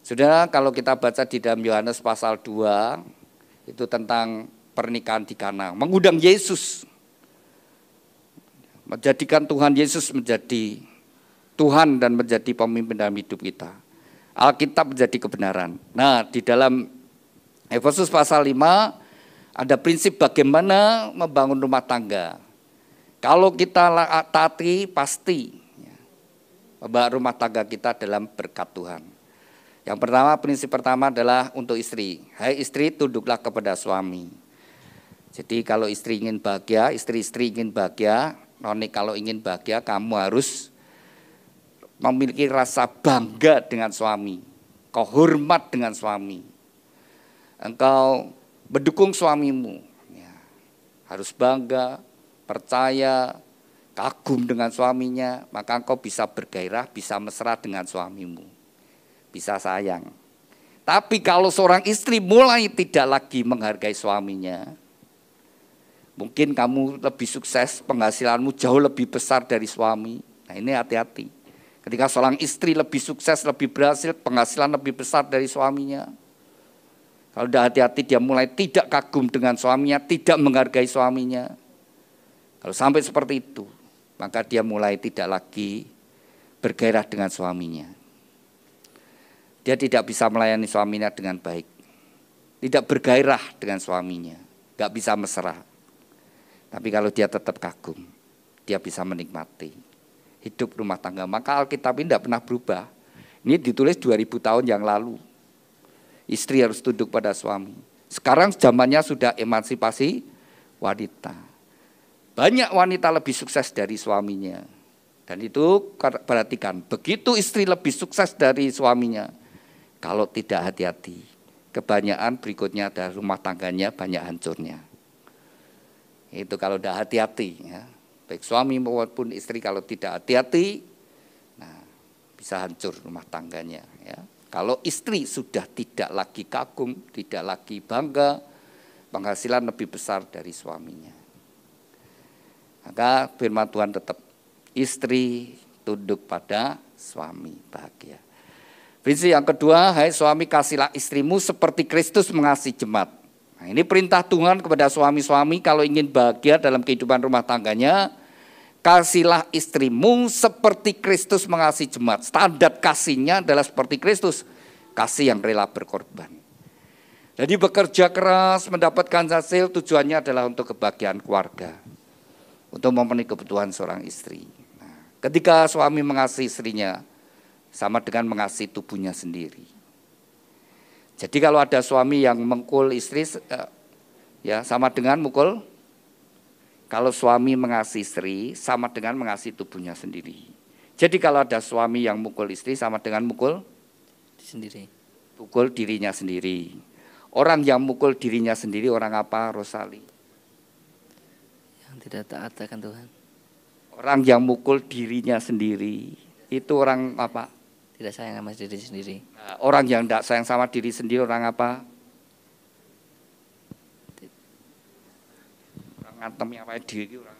[SPEAKER 3] Saudara, kalau kita baca di dalam Yohanes pasal 2, itu tentang pernikahan di Kana, mengundang Yesus. Menjadikan Tuhan Yesus menjadi Tuhan dan menjadi pemimpin dalam hidup kita. Alkitab menjadi kebenaran. Nah, di dalam Efesus pasal 5 ada prinsip bagaimana membangun rumah tangga. Kalau kita taati pasti membawa rumah tangga kita dalam berkat Tuhan. Yang pertama, prinsip pertama adalah untuk istri. Hai istri, tunduklah kepada suami. Jadi kalau istri ingin bahagia, istri-istri ingin bahagia, noni kalau ingin bahagia kamu harus memiliki rasa bangga dengan suami, kehormat dengan suami. Engkau mendukung suamimu, ya, harus bangga, percaya, kagum dengan suaminya, maka engkau bisa bergairah, bisa mesra dengan suamimu. Bisa sayang. Tapi kalau seorang istri mulai tidak lagi menghargai suaminya, mungkin kamu lebih sukses, penghasilanmu jauh lebih besar dari suami. Nah, ini hati-hati. Ketika seorang istri lebih sukses, lebih berhasil, penghasilan lebih besar dari suaminya, kalau tidak hati-hati dia mulai tidak kagum dengan suaminya, tidak menghargai suaminya. Kalau sampai seperti itu, maka dia mulai tidak lagi bergairah dengan suaminya. Dia tidak bisa melayani suaminya dengan baik. Tidak bergairah dengan suaminya. Gak bisa mesra. Tapi kalau dia tetap kagum, dia bisa menikmati hidup rumah tangga. Maka Alkitab ini tidak pernah berubah. Ini ditulis 2000 tahun yang lalu. Istri harus tunduk pada suami. Sekarang zamannya sudah emansipasi wanita. Banyak wanita lebih sukses dari suaminya. Dan itu perhatikan, begitu istri lebih sukses dari suaminya, kalau tidak hati-hati, kebanyakan berikutnya ada rumah tangganya banyak hancurnya. Itu kalau tidak hati-hati, ya. Baik suami maupun istri kalau tidak hati-hati, nah bisa hancur rumah tangganya. Ya. Kalau istri sudah tidak lagi kagum, tidak lagi bangga, penghasilan lebih besar dari suaminya. Maka firman Tuhan tetap, istri tunduk pada suami, bahagia. Prinsip yang kedua, hai suami kasihlah istrimu seperti Kristus mengasihi jemaat. Nah, ini perintah Tuhan kepada suami-suami kalau ingin bahagia dalam kehidupan rumah tangganya, kasihlah istrimu seperti Kristus mengasihi jemaat. Standar kasihnya adalah seperti Kristus, kasih yang rela berkorban. Jadi bekerja keras, mendapatkan hasil, tujuannya adalah untuk kebahagiaan keluarga, untuk memenuhi kebutuhan seorang istri. Nah, ketika suami mengasihi istrinya, sama dengan mengasihi tubuhnya sendiri. Jadi kalau ada suami yang mengkul istri, ya sama dengan mukul kalau suami mengasihi istri sama dengan mengasihi tubuhnya sendiri. Jadi kalau ada suami yang mukul istri sama dengan mukul dirinya sendiri. Orang yang mukul dirinya sendiri orang apa, Rosali?
[SPEAKER 6] Yang tidak taat akan Tuhan.
[SPEAKER 3] Orang yang mukul dirinya sendiri itu orang apa?
[SPEAKER 6] Tidak sayang sama diri sendiri.
[SPEAKER 3] Nah, orang yang tidak sayang sama diri sendiri orang apa? Orang ngantemi apa diri orang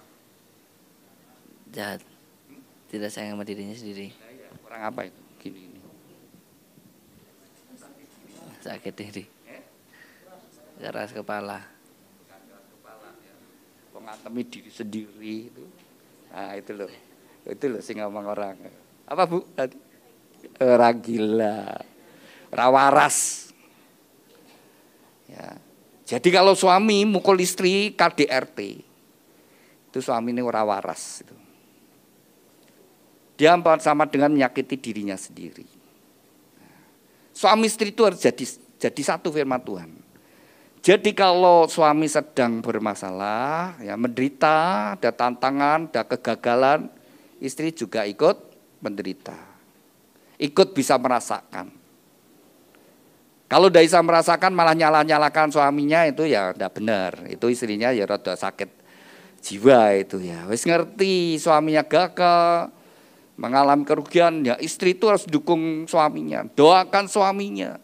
[SPEAKER 6] jahat. Tidak sayang sama dirinya sendiri.
[SPEAKER 3] Orang apa itu? Gini.
[SPEAKER 6] Sakit diri. Keras kepala.
[SPEAKER 3] Ngantemi diri sendiri itu. Nah, itu loh sing ngomong orang. Apa Bu? Orang gila. Orang waras. Ya. Jadi kalau suami mukul istri KDRT, itu suami ini orang waras itu. Dia sama dengan menyakiti dirinya sendiri. Suami istri itu harus jadi satu firman Tuhan. Jadi kalau suami sedang bermasalah, ya menderita, ada tantangan, ada kegagalan, istri juga ikut menderita. Ikut bisa merasakan. Kalau tidak bisa merasakan malah nyala-nyalakan suaminya itu ya tidak benar. Itu istrinya ya rada sakit jiwa itu ya. Wis ngerti suaminya gagal, mengalami kerugian, ya istri itu harus dukung suaminya, doakan suaminya.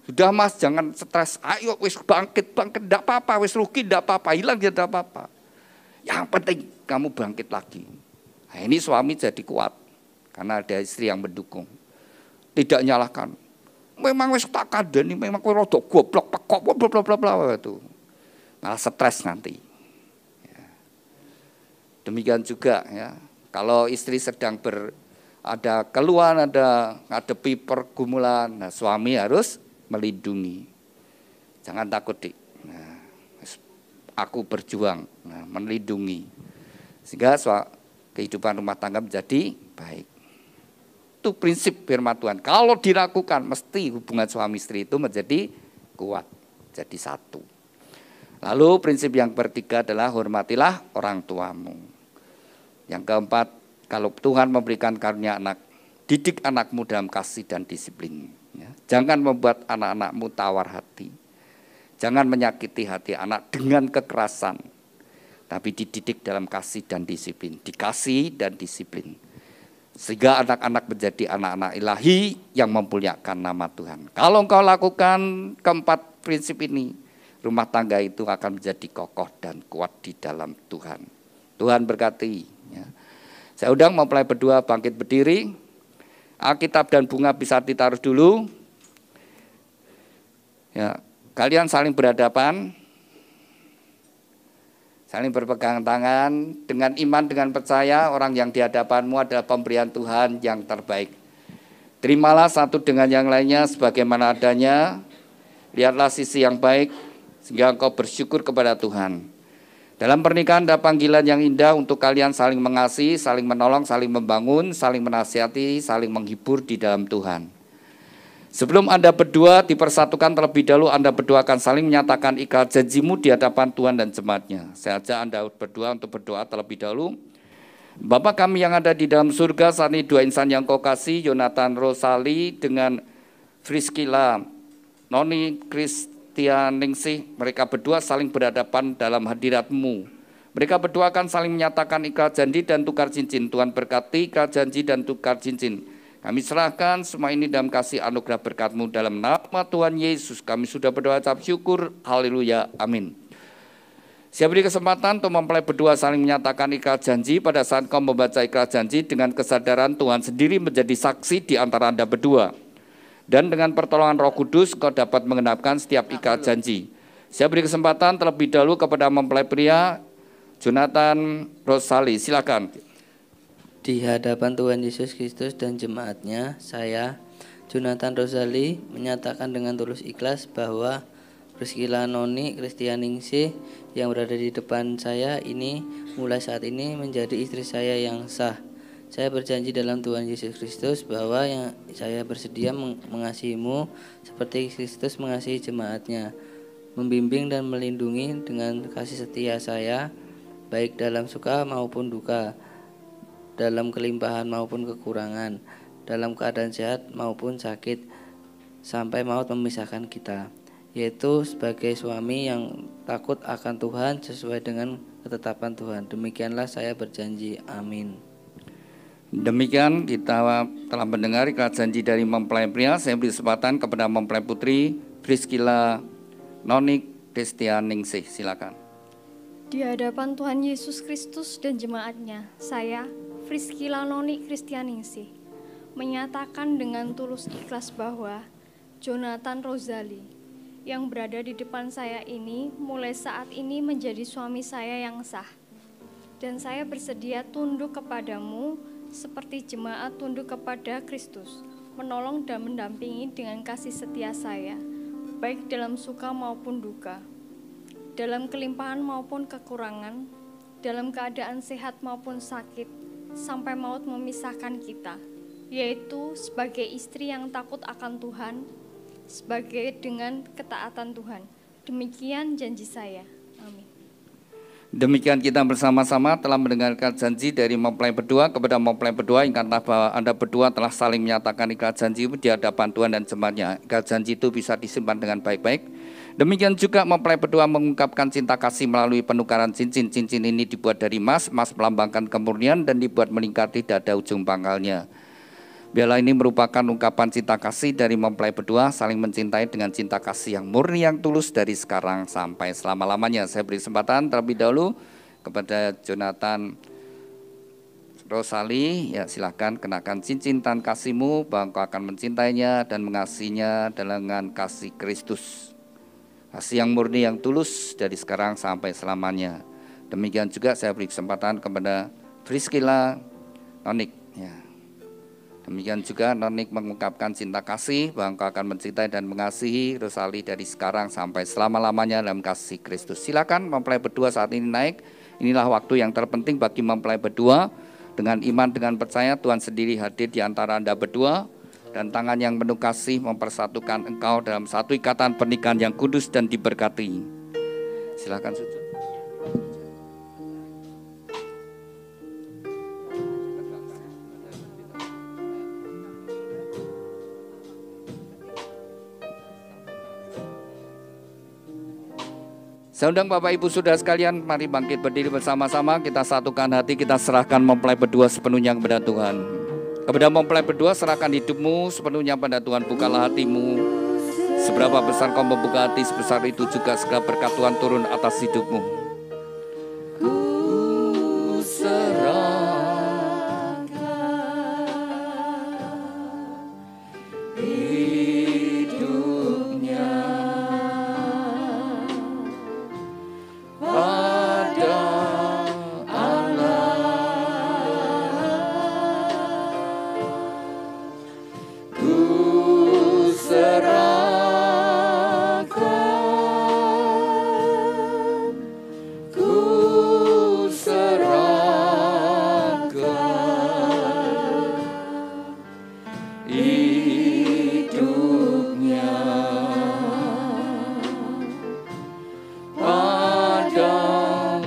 [SPEAKER 3] Sudah Mas, jangan stres, ayo wis bangkit, enggak apa-apa, wis rugi enggak apa-apa, hilang ya enggak apa-apa. Yang penting kamu bangkit lagi. Nah, ini suami jadi kuat, karena ada istri yang mendukung. Tidak nyalahkan, memang wis tak kadeni, memang kowe rada goblok, pekok, bla bla bla itu. Malah stres nanti. Ya. Demikian juga ya. Kalau istri sedang ada keluhan, ada ngadepi pergumulan, nah, suami harus melindungi. Jangan takut, Dik. Nah, aku berjuang, nah, melindungi. Sehingga kehidupan rumah tangga menjadi baik. Itu prinsip firman Tuhan. Kalau dilakukan, mesti hubungan suami istri itu menjadi kuat, jadi satu. Lalu prinsip yang ketiga adalah hormatilah orang tuamu. Yang keempat, kalau Tuhan memberikan karunia anak, didik anakmu dalam kasih dan disiplin. Ya. Jangan membuat anak-anakmu tawar hati. Jangan menyakiti hati anak dengan kekerasan. Tapi dididik dalam kasih dan disiplin. Dikasih dan disiplin. Sehingga anak-anak menjadi anak-anak ilahi yang memuliakan nama Tuhan. Kalau engkau lakukan keempat prinsip ini, rumah tangga itu akan menjadi kokoh dan kuat di dalam Tuhan. Tuhan berkati. Ya. Saya undang mempelai berdua bangkit berdiri. Alkitab dan bunga bisa ditaruh dulu. Ya, kalian saling berhadapan, saling berpegang tangan dengan iman, dengan percaya orang yang di hadapanmu adalah pemberian Tuhan yang terbaik. Terimalah satu dengan yang lainnya sebagaimana adanya. Lihatlah sisi yang baik sehingga engkau bersyukur kepada Tuhan. Dalam pernikahan ada panggilan yang indah untuk kalian saling mengasihi, saling menolong, saling membangun, saling menasihati, saling menghibur di dalam Tuhan. Sebelum Anda berdua dipersatukan terlebih dahulu, Anda berdua akan saling menyatakan ikat janjimu di hadapan Tuhan dan jemaatnya. Saya ajak Anda berdua untuk berdoa terlebih dahulu. Bapa kami yang ada di dalam surga, saat ini dua insan yang kau kasih, Yonatan Rosali dengan Friskila, Noni Kristianingsih, mereka berdua saling berhadapan dalam hadirat-Mu. Mereka berdua akan saling menyatakan ikat janji dan tukar cincin. Tuhan berkati ikat janji dan tukar cincin. Kami serahkan semua ini dalam kasih anugerah berkat-Mu dalam nama Tuhan Yesus. Kami sudah berdoa ucap syukur. Haleluya. Amin. Saya beri kesempatan untuk mempelai berdua saling menyatakan ikat janji. Pada saat kau membaca ikat janji dengan kesadaran Tuhan sendiri menjadi saksi di antara Anda berdua. Dan dengan pertolongan Roh Kudus kau dapat mengenapkan setiap ikat janji. Saya beri kesempatan terlebih dahulu kepada mempelai pria Yonatan Rosali. Silakan.
[SPEAKER 6] Di hadapan Tuhan Yesus Kristus dan jemaatnya, saya, Yonatan Rosali, menyatakan dengan tulus ikhlas bahwa Priscilla Noni Kristianingsih yang berada di depan saya ini mulai saat ini menjadi istri saya yang sah. Saya berjanji dalam Tuhan Yesus Kristus bahwa saya bersedia mengasihimu seperti Kristus mengasihi jemaatnya, membimbing dan melindungi dengan kasih setia saya, baik dalam suka maupun duka, dalam kelimpahan maupun kekurangan, dalam keadaan sehat maupun sakit, sampai maut memisahkan kita, yaitu sebagai suami yang takut akan Tuhan sesuai dengan ketetapan Tuhan. Demikianlah saya berjanji. Amin.
[SPEAKER 3] Demikian kita telah mendengar ikat janji dari mempelai pria. Saya beri kesempatan kepada mempelai putri Priscilla Nonik Kristianingsih. Silakan.
[SPEAKER 5] Di hadapan Tuhan Yesus Kristus dan jemaatnya, saya, Priscilla Nonik Kristianingsih, menyatakan dengan tulus ikhlas bahwa Jonathan Rozali yang berada di depan saya ini mulai saat ini menjadi suami saya yang sah. Dan saya bersedia tunduk kepadamu seperti jemaat tunduk kepada Kristus, menolong dan mendampingi dengan kasih setia saya, baik dalam suka maupun duka, dalam kelimpahan maupun kekurangan, dalam keadaan sehat maupun sakit, sampai maut memisahkan kita, yaitu sebagai istri yang takut akan Tuhan, sebagai dengan ketaatan Tuhan. Demikian janji saya. Amin.
[SPEAKER 3] Demikian kita bersama-sama telah mendengarkan janji dari mempelai berdua kepada mempelai berdua. Ingatlah bahwa Anda berdua telah saling menyatakan ikat janji di hadapan Tuhan dan jemaatnya. Ikat janji itu bisa disimpan dengan baik-baik. Demikian juga mempelai berdua mengungkapkan cinta kasih melalui penukaran cincin. Cincin ini dibuat dari emas, emas melambangkan kemurnian dan dibuat melingkar di dada ujung pangkalnya. Biarlah ini merupakan ungkapan cinta kasih dari mempelai berdua saling mencintai dengan cinta kasih yang murni yang tulus dari sekarang sampai selama-lamanya. Saya beri kesempatan terlebih dahulu kepada Jonathan Rozali. Ya, silakan kenakan cincin tan kasihmu bahwa engkau akan mencintainya dan mengasihinya dengan kasih Kristus. Kasih yang murni yang tulus dari sekarang sampai selamanya. Demikian juga saya beri kesempatan kepada Priscilla Nonik. Ya. Demikian juga Nonik mengungkapkan cinta kasih bahwa engkau akan mencintai dan mengasihi Rozali dari sekarang sampai selama-lamanya dalam kasih Kristus. Silakan mempelai berdua saat ini naik. Inilah waktu yang terpenting bagi mempelai berdua. Dengan iman, dengan percaya Tuhan sendiri hadir di antara Anda berdua. Dan tangan yang penuh kasih mempersatukan engkau dalam satu ikatan pernikahan yang kudus dan diberkati. Silakan sujud. Saya undang Bapak Ibu Saudara sekalian, mari bangkit berdiri bersama-sama. Kita satukan hati, kita serahkan mempelai berdua sepenuhnya kepada Tuhan. Kepada mempelai berdua, serahkan hidupmu sepenuhnya pada Tuhan. Bukalah hatimu. Seberapa besar kau membuka hati, sebesar itu juga segala berkat Tuhan turun atas hidupmu.
[SPEAKER 4] Ku serahkan hidupnya pada Allah. Ku serahkan, ku serahkan hidupnya pada Allah.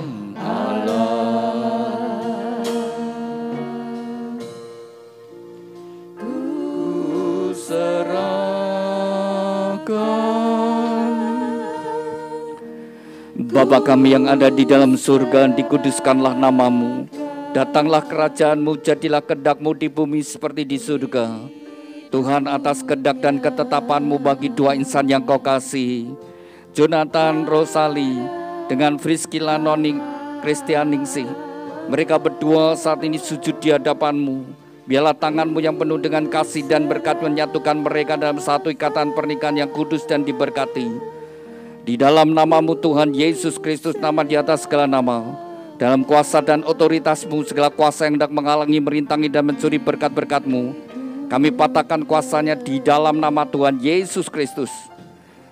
[SPEAKER 4] Ku serahkan.
[SPEAKER 3] Bapa kami yang ada di dalam surga, dikuduskanlah namamu. Datanglah kerajaanmu, jadilah kehendak-mu di bumi seperti di surga. Tuhan, atas kehendak dan ketetapanmu bagi dua insan yang kau kasih, Jonathan Rozali dengan Priscilla Nonik Kristianingsih. Mereka berdua saat ini sujud di hadapanmu. Biarlah tanganmu yang penuh dengan kasih dan berkat menyatukan mereka dalam satu ikatan pernikahan yang kudus dan diberkati. Di dalam namamu Tuhan Yesus Kristus, nama di atas segala nama, dalam kuasa dan otoritasmu, segala kuasa yang hendak menghalangi, merintangi dan mencuri berkat-berkatmu, kami patahkan kuasanya di dalam nama Tuhan Yesus Kristus.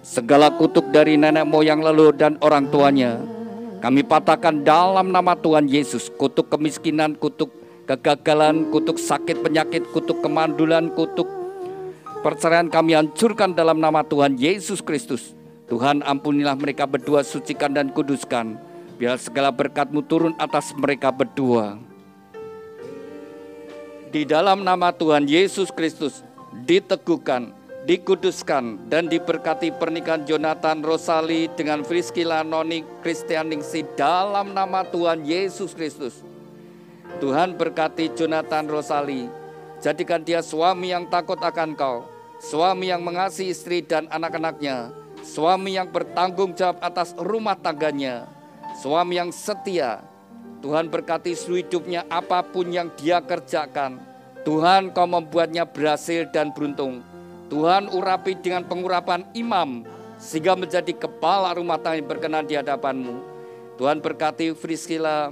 [SPEAKER 3] Segala kutuk dari nenek moyang leluhur dan orang tuanya, kami patahkan dalam nama Tuhan Yesus. Kutuk kemiskinan, kutuk kegagalan, kutuk sakit penyakit, kutuk kemandulan, kutuk perceraian kami hancurkan dalam nama Tuhan Yesus Kristus. Tuhan, ampunilah mereka berdua, sucikan dan kuduskan. Biar segala berkat-Mu turun atas mereka berdua. Di dalam nama Tuhan Yesus Kristus diteguhkan, dikuduskan, dan diberkati pernikahan Jonathan Rosali dengan Friskila Noni Kristianingsih dalam nama Tuhan Yesus Kristus. Tuhan berkati Jonathan Rosali, jadikan dia suami yang takut akan Kau, suami yang mengasihi istri dan anak-anaknya, suami yang bertanggung jawab atas rumah tangganya, suami yang setia. Tuhan berkati seluruh hidupnya, apapun yang dia kerjakan, Tuhan Kau membuatnya berhasil dan beruntung. Tuhan urapi dengan pengurapan imam, sehingga menjadi kepala rumah tangga yang berkenan di hadapan-Mu. Tuhan berkati Friskila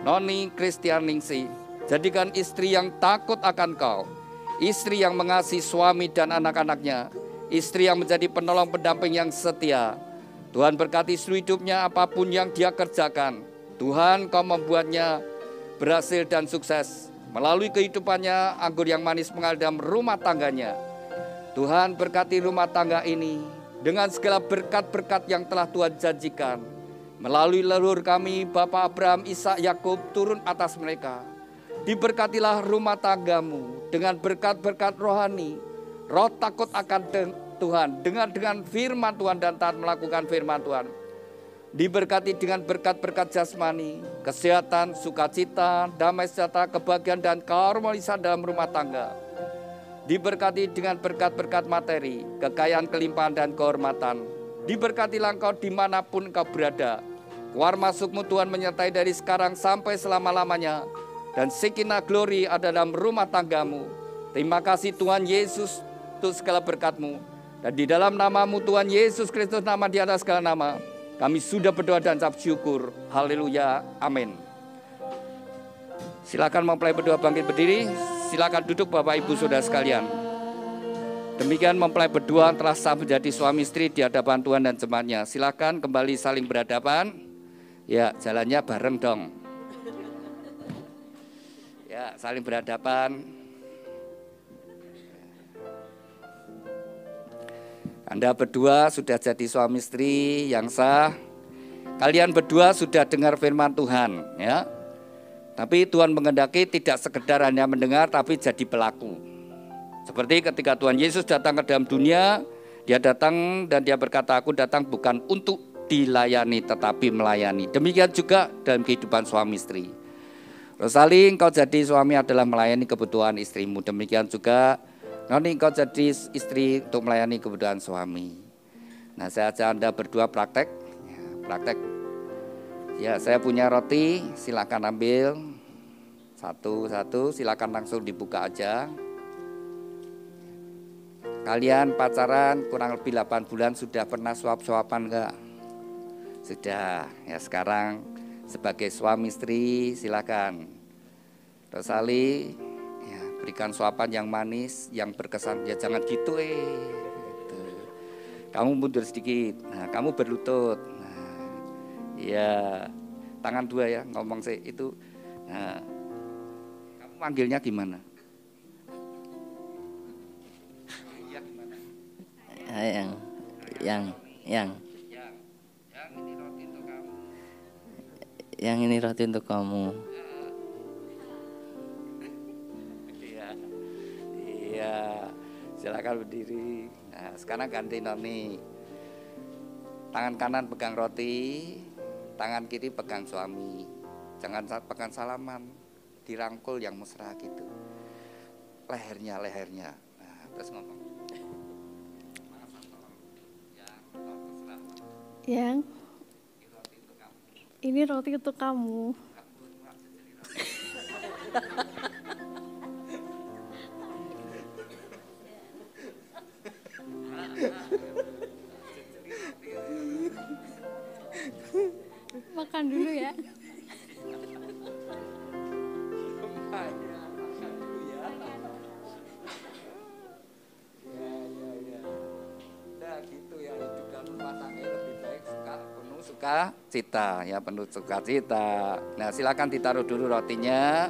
[SPEAKER 3] Noni Kristianingsih, jadikan istri yang takut akan Kau, istri yang mengasihi suami dan anak-anaknya, istri yang menjadi penolong pendamping yang setia. Tuhan berkati seluruh hidupnya, apapun yang dia kerjakan, Tuhan Kau membuatnya berhasil dan sukses. Melalui kehidupannya, anggur yang manis mengalir dalam rumah tangganya. Tuhan berkati rumah tangga ini dengan segala berkat-berkat yang telah Tuhan janjikan. Melalui leluhur kami, Bapak Abraham, Ishak, Yakub, turun atas mereka. Diberkatilah rumah tanggamu dengan berkat-berkat rohani, roh takut akan Tuhan, dengan firman Tuhan dan taat melakukan firman Tuhan. Diberkati dengan berkat-berkat jasmani, kesehatan, sukacita, damai sejahtera, kebahagiaan dan keharmonisan dalam rumah tangga. Diberkati dengan berkat-berkat materi, kekayaan, kelimpahan dan kehormatan. Diberkatilah engkau dimanapun engkau berada. Keluar masukmu Tuhan menyertai dari sekarang sampai selama-lamanya. Dan Shekinah glory ada dalam rumah tanggamu. Terima kasih Tuhan Yesus untuk segala berkat-Mu. Dan di dalam nama-Mu Tuhan Yesus Kristus, nama di atas segala nama, kami sudah berdoa dan ucap syukur. Haleluya, amin. Silakan mempelai berdoa bangkit berdiri. Silakan duduk Bapak Ibu Saudara sekalian. Demikian mempelai berdua telah sah menjadi suami istri di hadapan Tuhan dan jemaatnya. Silakan kembali saling berhadapan. Ya, jalannya bareng dong. Ya, saling berhadapan. Anda berdua sudah jadi suami istri yang sah. Kalian berdua sudah dengar firman Tuhan, ya. Tapi Tuhan menghendaki tidak sekedar hanya mendengar, tapi jadi pelaku. Seperti ketika Tuhan Yesus datang ke dalam dunia, Dia datang dan Dia berkata, aku datang bukan untuk dilayani, tetapi melayani. Demikian juga dalam kehidupan suami istri. Rosali, engkau jadi suami adalah melayani kebutuhan istrimu. Demikian juga Noni, engkau jadi istri untuk melayani kebutuhan suami. Nah, saya ajak Anda berdua praktek. Ya, praktek. Ya, saya punya roti, silakan ambil. Satu-satu, silakan langsung dibuka aja. Kalian pacaran kurang lebih 8 bulan, sudah pernah suap-suapan enggak? Sudah. Ya, sekarang sebagai suami istri silakan. Rosali, ya, berikan suapan yang manis, yang berkesan. Ya jangan gitu gitu. Kamu mundur sedikit. Nah, kamu berlutut. Nah, ya, tangan dua ya, ngomong sih itu. Nah, kamu manggilnya gimana? Iya gimana?
[SPEAKER 6] Yang
[SPEAKER 3] ini roti untuk kamu.
[SPEAKER 6] Yang ini roti untuk kamu.
[SPEAKER 3] Iya, silakan berdiri. Nah, sekarang ganti Noni. Tangan kanan pegang roti, tangan kiri pegang suami. Jangan pegang salaman, dirangkul yang mesra gitu. Lehernya. Nah, terus ngomong.
[SPEAKER 5] Yang ini roti untuk kamu. Makan dulu ya.
[SPEAKER 3] Sukacita, ya penuh sukacita. Nah, silakan ditaruh dulu rotinya,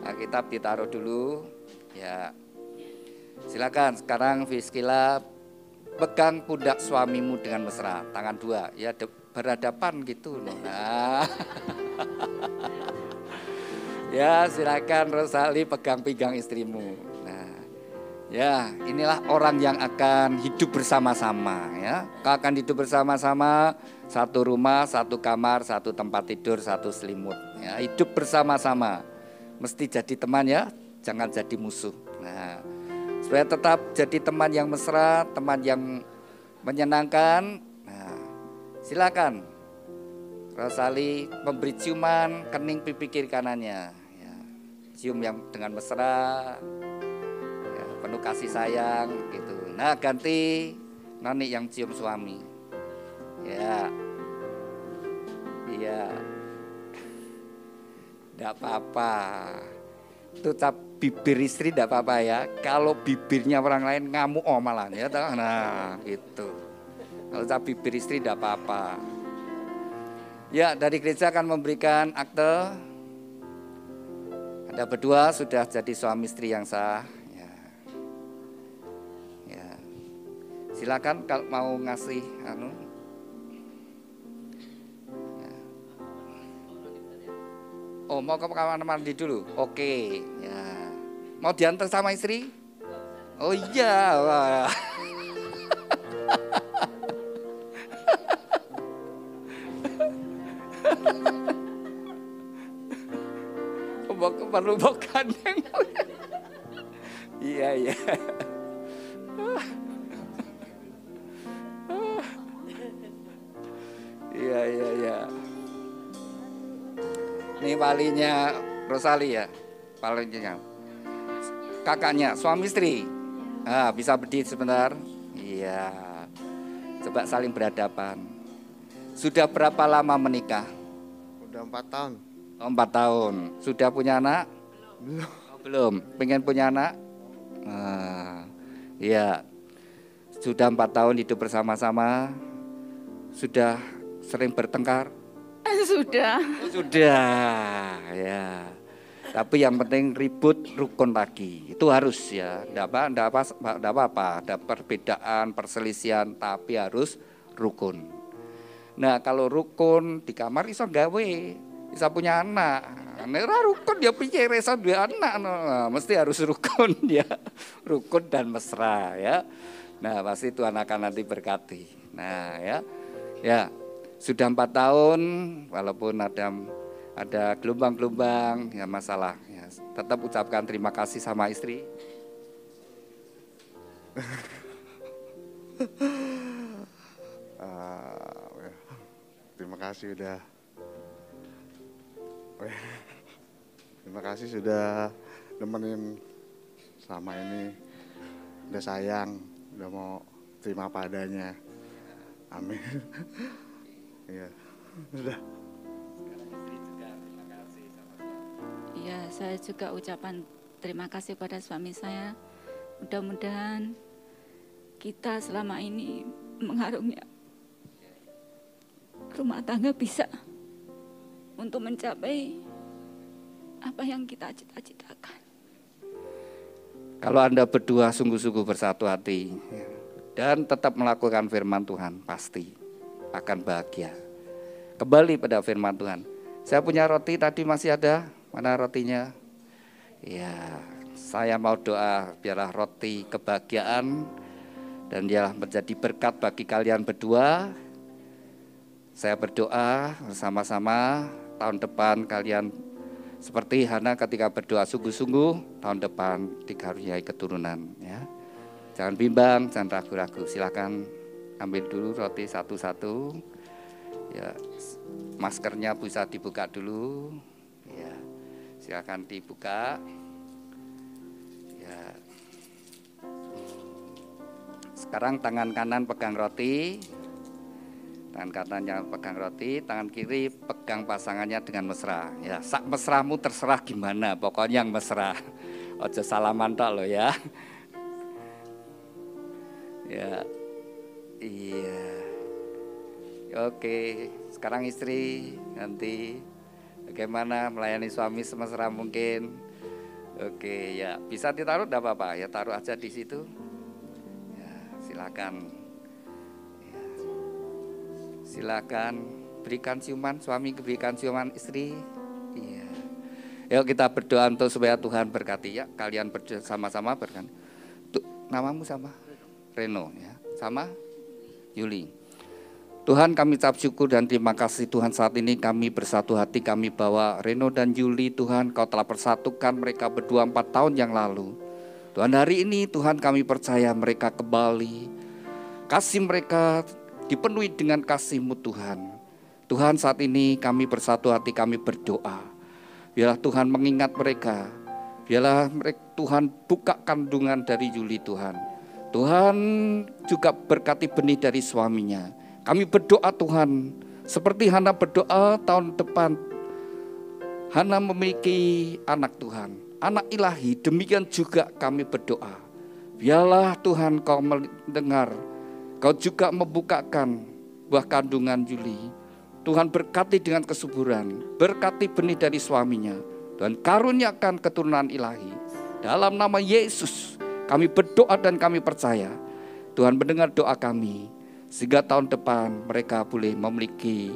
[SPEAKER 3] Alkitab ditaruh dulu, ya. Silakan sekarang Friskila pegang pundak suamimu dengan mesra, tangan dua, ya berhadapan gitu. Nah, ya silakan Rosali pegang pinggang istrimu. Nah, ya inilah orang yang akan hidup bersama-sama ya. Kau akan hidup bersama-sama, satu rumah, satu kamar, satu tempat tidur, satu selimut. Ya, hidup bersama-sama, mesti jadi teman ya, jangan jadi musuh. Nah, supaya tetap jadi teman yang mesra, teman yang menyenangkan. Nah, silakan Rosali memberi ciuman kening pipi kiri kanannya. Ya, cium yang dengan mesra, ya, penuh kasih sayang gitu. Nah, ganti Noni yang cium suami. Ya, iya, tidak apa-apa. Itu cap bibir istri tidak apa-apa ya. Kalau bibirnya orang lain ngamuk malah ya. Nah gitu. Kalau cap bibir istri tidak apa-apa. Ya, dari gereja akan memberikan akte. Anda berdua sudah jadi suami istri yang sah. Ya. Ya. Silakan kalau mau ngasih anu. Ya. Oh, mau ke kamar mandi dulu. Oke, ya. Mau diantar sama istri? Oh iya, wah. Perlu bukan? Iya, iya. Iya, iya, iya. Ini walinya Rosali ya, walinya. Kakaknya, suami istri. Nah, bisa berdiri sebentar. Iya. Coba saling berhadapan. Sudah berapa lama menikah?
[SPEAKER 7] Udah 4 tahun.
[SPEAKER 3] Oh, 4 tahun. Sudah punya anak?
[SPEAKER 7] Belum.
[SPEAKER 3] Oh, belum. Pengen punya anak? Nah, iya. Sudah 4 tahun hidup bersama-sama. Sudah sering bertengkar?
[SPEAKER 8] Sudah.
[SPEAKER 3] Sudah, ya. Tapi yang penting ribut rukun lagi. Itu harus ya. Enggak apa-apa. Ada perbedaan, perselisihan, tapi harus rukun. Nah, kalau rukun di kamar iso gawe, bisa punya anak. Nek rukun ya piye resa duwe anak. Nah, mesti harus rukun ya. Rukun dan mesra ya. Nah, pasti Tuhan akan nanti berkati. Nah, ya. Ya. Sudah 4 tahun, walaupun ada gelombang-gelombang, ya masalah. Ya, tetap ucapkan terima kasih sama istri.
[SPEAKER 7] Terima kasih udah. Terima kasih sudah nemenin selama ini. Udah sayang, udah mau terima padanya. Amin. Iya, sudah.
[SPEAKER 8] Ya, saya juga ucapan terima kasih pada suami saya. Mudah-mudahan kita selama ini mengarungi rumah tangga bisa untuk mencapai apa yang kita cita-citakan.
[SPEAKER 3] Kalau Anda berdua sungguh-sungguh bersatu hati dan tetap melakukan firman Tuhan, pasti akan bahagia. Kembali pada firman Tuhan. Saya punya roti tadi masih ada. Mana rotinya? Ya, saya mau doa biarlah roti kebahagiaan dan biarlah menjadi berkat bagi kalian berdua. Saya berdoa bersama-sama tahun depan kalian seperti Hana ketika berdoa sungguh-sungguh, tahun depan dikaruniai keturunan ya. Jangan bimbang, jangan ragu-ragu. Silakan ambil dulu roti satu-satu. Ya, maskernya bisa dibuka dulu. Ya, silakan dibuka. Ya. Sekarang tangan kanan pegang roti. Tangan kanan yang pegang roti, tangan kiri pegang pasangannya dengan mesra. Ya, sak mesramu terserah gimana, pokoknya yang mesra. Ojo salaman tok lo ya. Ya. Iya. Oke, sekarang istri nanti bagaimana melayani suami semesra mungkin. Oke, ya bisa ditaruh enggak apa-apa, ya taruh aja di situ. Ya, silakan. Silakan berikan ciuman, suami berikan ciuman istri. Iya. Yuk kita berdoa untuk supaya Tuhan berkati ya. Kalian bersama-sama berkan. Namamu sama? Reno ya. Sama? Yuli. Tuhan, kami ucap syukur dan terima kasih Tuhan, saat ini kami bersatu hati, kami bawa Reno dan Yuli. Tuhan, Kau telah persatukan mereka berdua 4 tahun yang lalu. Tuhan, hari ini Tuhan kami percaya mereka kembali. Kasih mereka dipenuhi dengan kasih-Mu Tuhan. Tuhan, saat ini kami bersatu hati, kami berdoa. Biarlah Tuhan mengingat mereka. Biarlah Tuhan buka kandungan dari Yuli Tuhan. Tuhan juga berkati benih dari suaminya. Kami berdoa Tuhan, seperti Hana berdoa tahun depan. Hana memiliki anak Tuhan, anak ilahi, demikian juga kami berdoa. Biarlah Tuhan Kau mendengar, Kau juga membukakan buah kandungan Yuli. Tuhan berkati dengan kesuburan, berkati benih dari suaminya. Dan karuniakan keturunan ilahi. Dalam nama Yesus kami berdoa dan kami percaya Tuhan mendengar doa kami. Sehingga tahun depan mereka boleh memiliki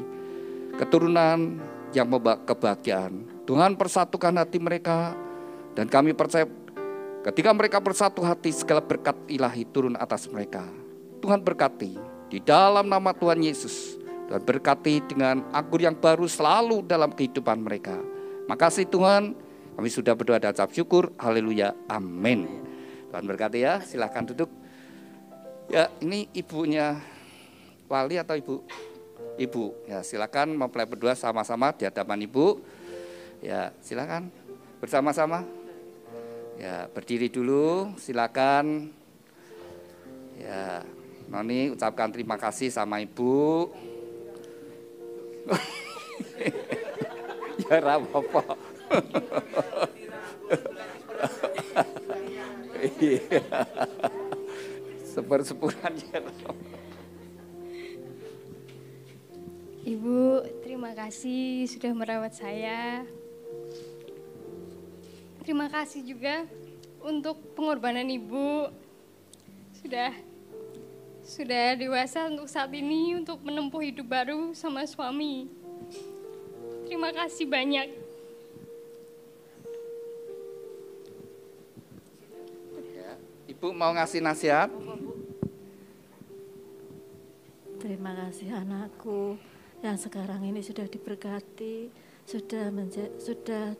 [SPEAKER 3] keturunan yang membawa kebahagiaan. Tuhan persatukan hati mereka. Dan kami percaya ketika mereka bersatu hati, segala berkat ilahi turun atas mereka. Tuhan berkati di dalam nama Tuhan Yesus. Tuhan berkati dengan anggur yang baru selalu dalam kehidupan mereka. Makasih Tuhan, kami sudah berdoa dan ucap syukur. Haleluya, amin. Tuhan berkati ya, silahkan duduk. Ya, ini ibunya Wali atau ibu? Ibu, ya silakan mempelai berdua sama-sama di hadapan ibu. Ya, silakan bersama-sama. Ya, berdiri dulu, silakan. Ya, Noni ucapkan terima kasih sama ibu. Ya apa-apa. Seper-sepuran ya.
[SPEAKER 5] Ibu, terima kasih sudah merawat saya. Terima kasih juga untuk pengorbanan Ibu. Sudah dewasa untuk saat ini, untuk menempuh hidup baru sama suami. Terima kasih banyak.
[SPEAKER 3] Ya, Ibu mau ngasih nasihat?
[SPEAKER 1] Terima kasih anakku yang sekarang ini sudah diberkati, sudah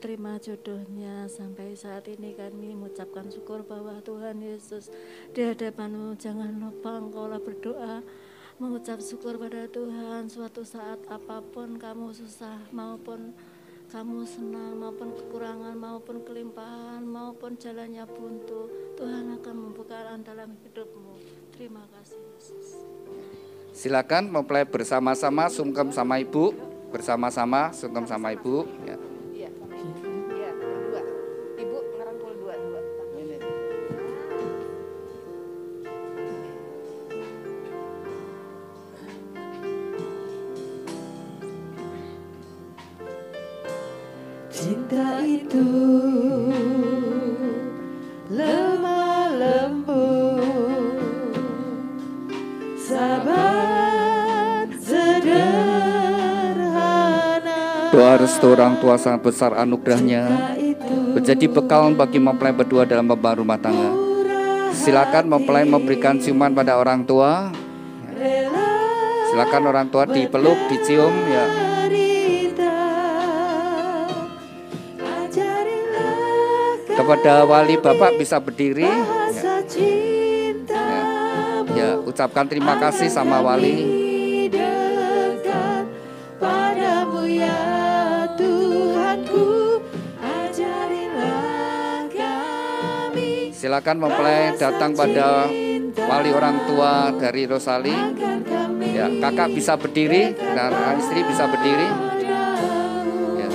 [SPEAKER 1] terima jodohnya. Sampai saat ini kami mengucapkan syukur bahwa Tuhan Yesus di hadapan-Mu, jangan lupa engkaulah berdoa, mengucap syukur pada Tuhan. Suatu saat apapun kamu susah, maupun kamu senang, maupun kekurangan, maupun kelimpahan, maupun jalannya buntu, Tuhan akan membuka jalan dalam hidupmu. Terima kasih Yesus.
[SPEAKER 3] Silakan mempelai bersama-sama sungkem sama ibu, bersama-sama sungkem sama ibu. Ya.
[SPEAKER 9] Iya, iya, dua. Ibu ngerangkul dua. Ini.
[SPEAKER 1] Cinta itu lemah lembut, sabar sederhana.
[SPEAKER 3] Doa restu orang tua sangat besar anugerahnya, menjadi bekal bagi mempelai berdua dalam membangun rumah tangga. Silakan mempelai memberikan ciuman pada orang tua. Silakan orang tua dipeluk, dicium ya. Kepada wali bapak bisa berdiri. Ya, ucapkan terima kasih sama wali.
[SPEAKER 1] Padamu ya Tuhanku, ajarilah kami.
[SPEAKER 3] Silakan mempelai datang pada wali orang tua dari Rosali. Ya, kakak bisa berdiri dan istri bisa berdiri. Ya.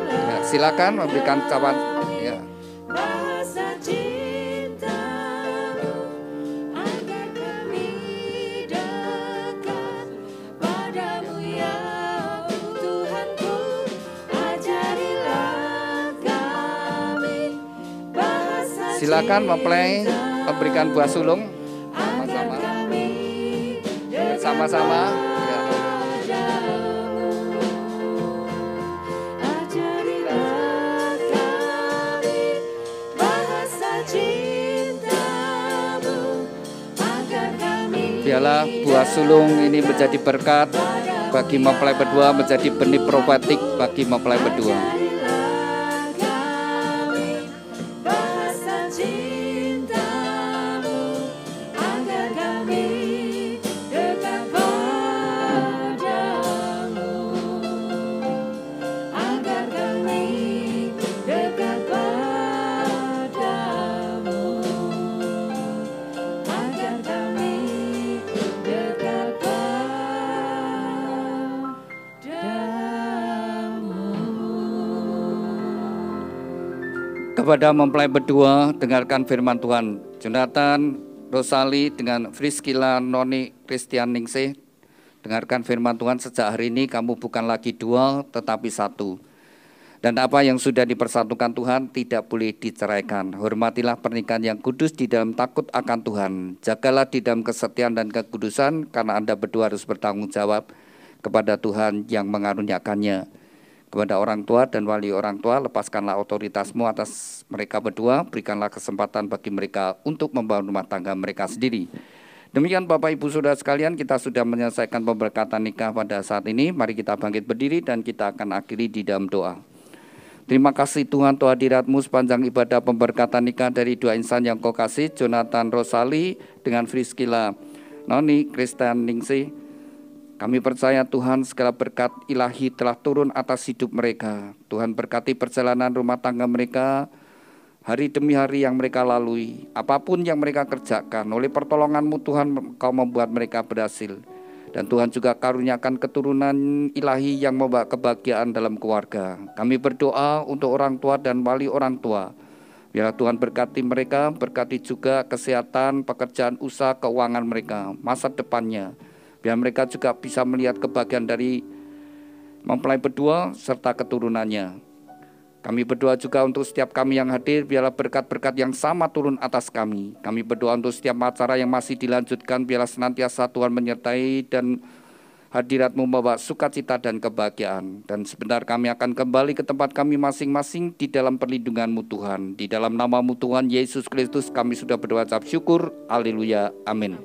[SPEAKER 3] Ya, silakan memberikan ucapan. Ya. Silakan mempelai memberikan buah sulung sama-sama. Ya. Sama-sama. Ya. Biarlah buah sulung ini menjadi berkat bagi mempelai berdua, menjadi benih profetik bagi mempelai berdua. Kepada mempelai berdua, dengarkan firman Tuhan. Jonathan Rosali dengan Friskila Noni Kristianingsih, dengarkan firman Tuhan. Sejak hari ini kamu bukan lagi dua, tetapi satu. Dan apa yang sudah dipersatukan Tuhan tidak boleh diceraikan. Hormatilah pernikahan yang kudus di dalam takut akan Tuhan. Jagalah di dalam kesetiaan dan kekudusan, karena Anda berdua harus bertanggung jawab kepada Tuhan yang mengaruniakannya. Kepada orang tua dan wali orang tua, lepaskanlah otoritasmu atas mereka berdua, berikanlah kesempatan bagi mereka untuk membangun rumah tangga mereka sendiri. Demikian Bapak Ibu Saudara sekalian, kita sudah menyelesaikan pemberkatan nikah pada saat ini. Mari kita bangkit berdiri dan kita akan akhiri di dalam doa. Terima kasih Tuhan untuk hadirat-Mu sepanjang ibadah pemberkatan nikah dari dua insan yang Kau kasih, Jonathan Rosali dengan Friskila Noni Kristianingsih. Kami percaya Tuhan segala berkat ilahi telah turun atas hidup mereka. Tuhan berkati perjalanan rumah tangga mereka, hari demi hari yang mereka lalui. Apapun yang mereka kerjakan, oleh pertolongan-Mu Tuhan Kau membuat mereka berhasil. Dan Tuhan juga karuniakan keturunan ilahi yang membawa kebahagiaan dalam keluarga. Kami berdoa untuk orang tua dan wali orang tua. Biarlah Tuhan berkati mereka, berkati juga kesehatan, pekerjaan, usaha, keuangan mereka, masa depannya. Biar mereka juga bisa melihat kebahagiaan dari mempelai berdua serta keturunannya. Kami berdoa juga untuk setiap kami yang hadir, biarlah berkat-berkat yang sama turun atas kami. Kami berdoa untuk setiap acara yang masih dilanjutkan, biarlah senantiasa Tuhan menyertai dan hadirat-Mu membawa sukacita dan kebahagiaan. Dan sebentar kami akan kembali ke tempat kami masing-masing di dalam perlindungan-Mu Tuhan. Di dalam nama-Mu Tuhan Yesus Kristus kami sudah berdoa ucap syukur. Haleluya. Amin.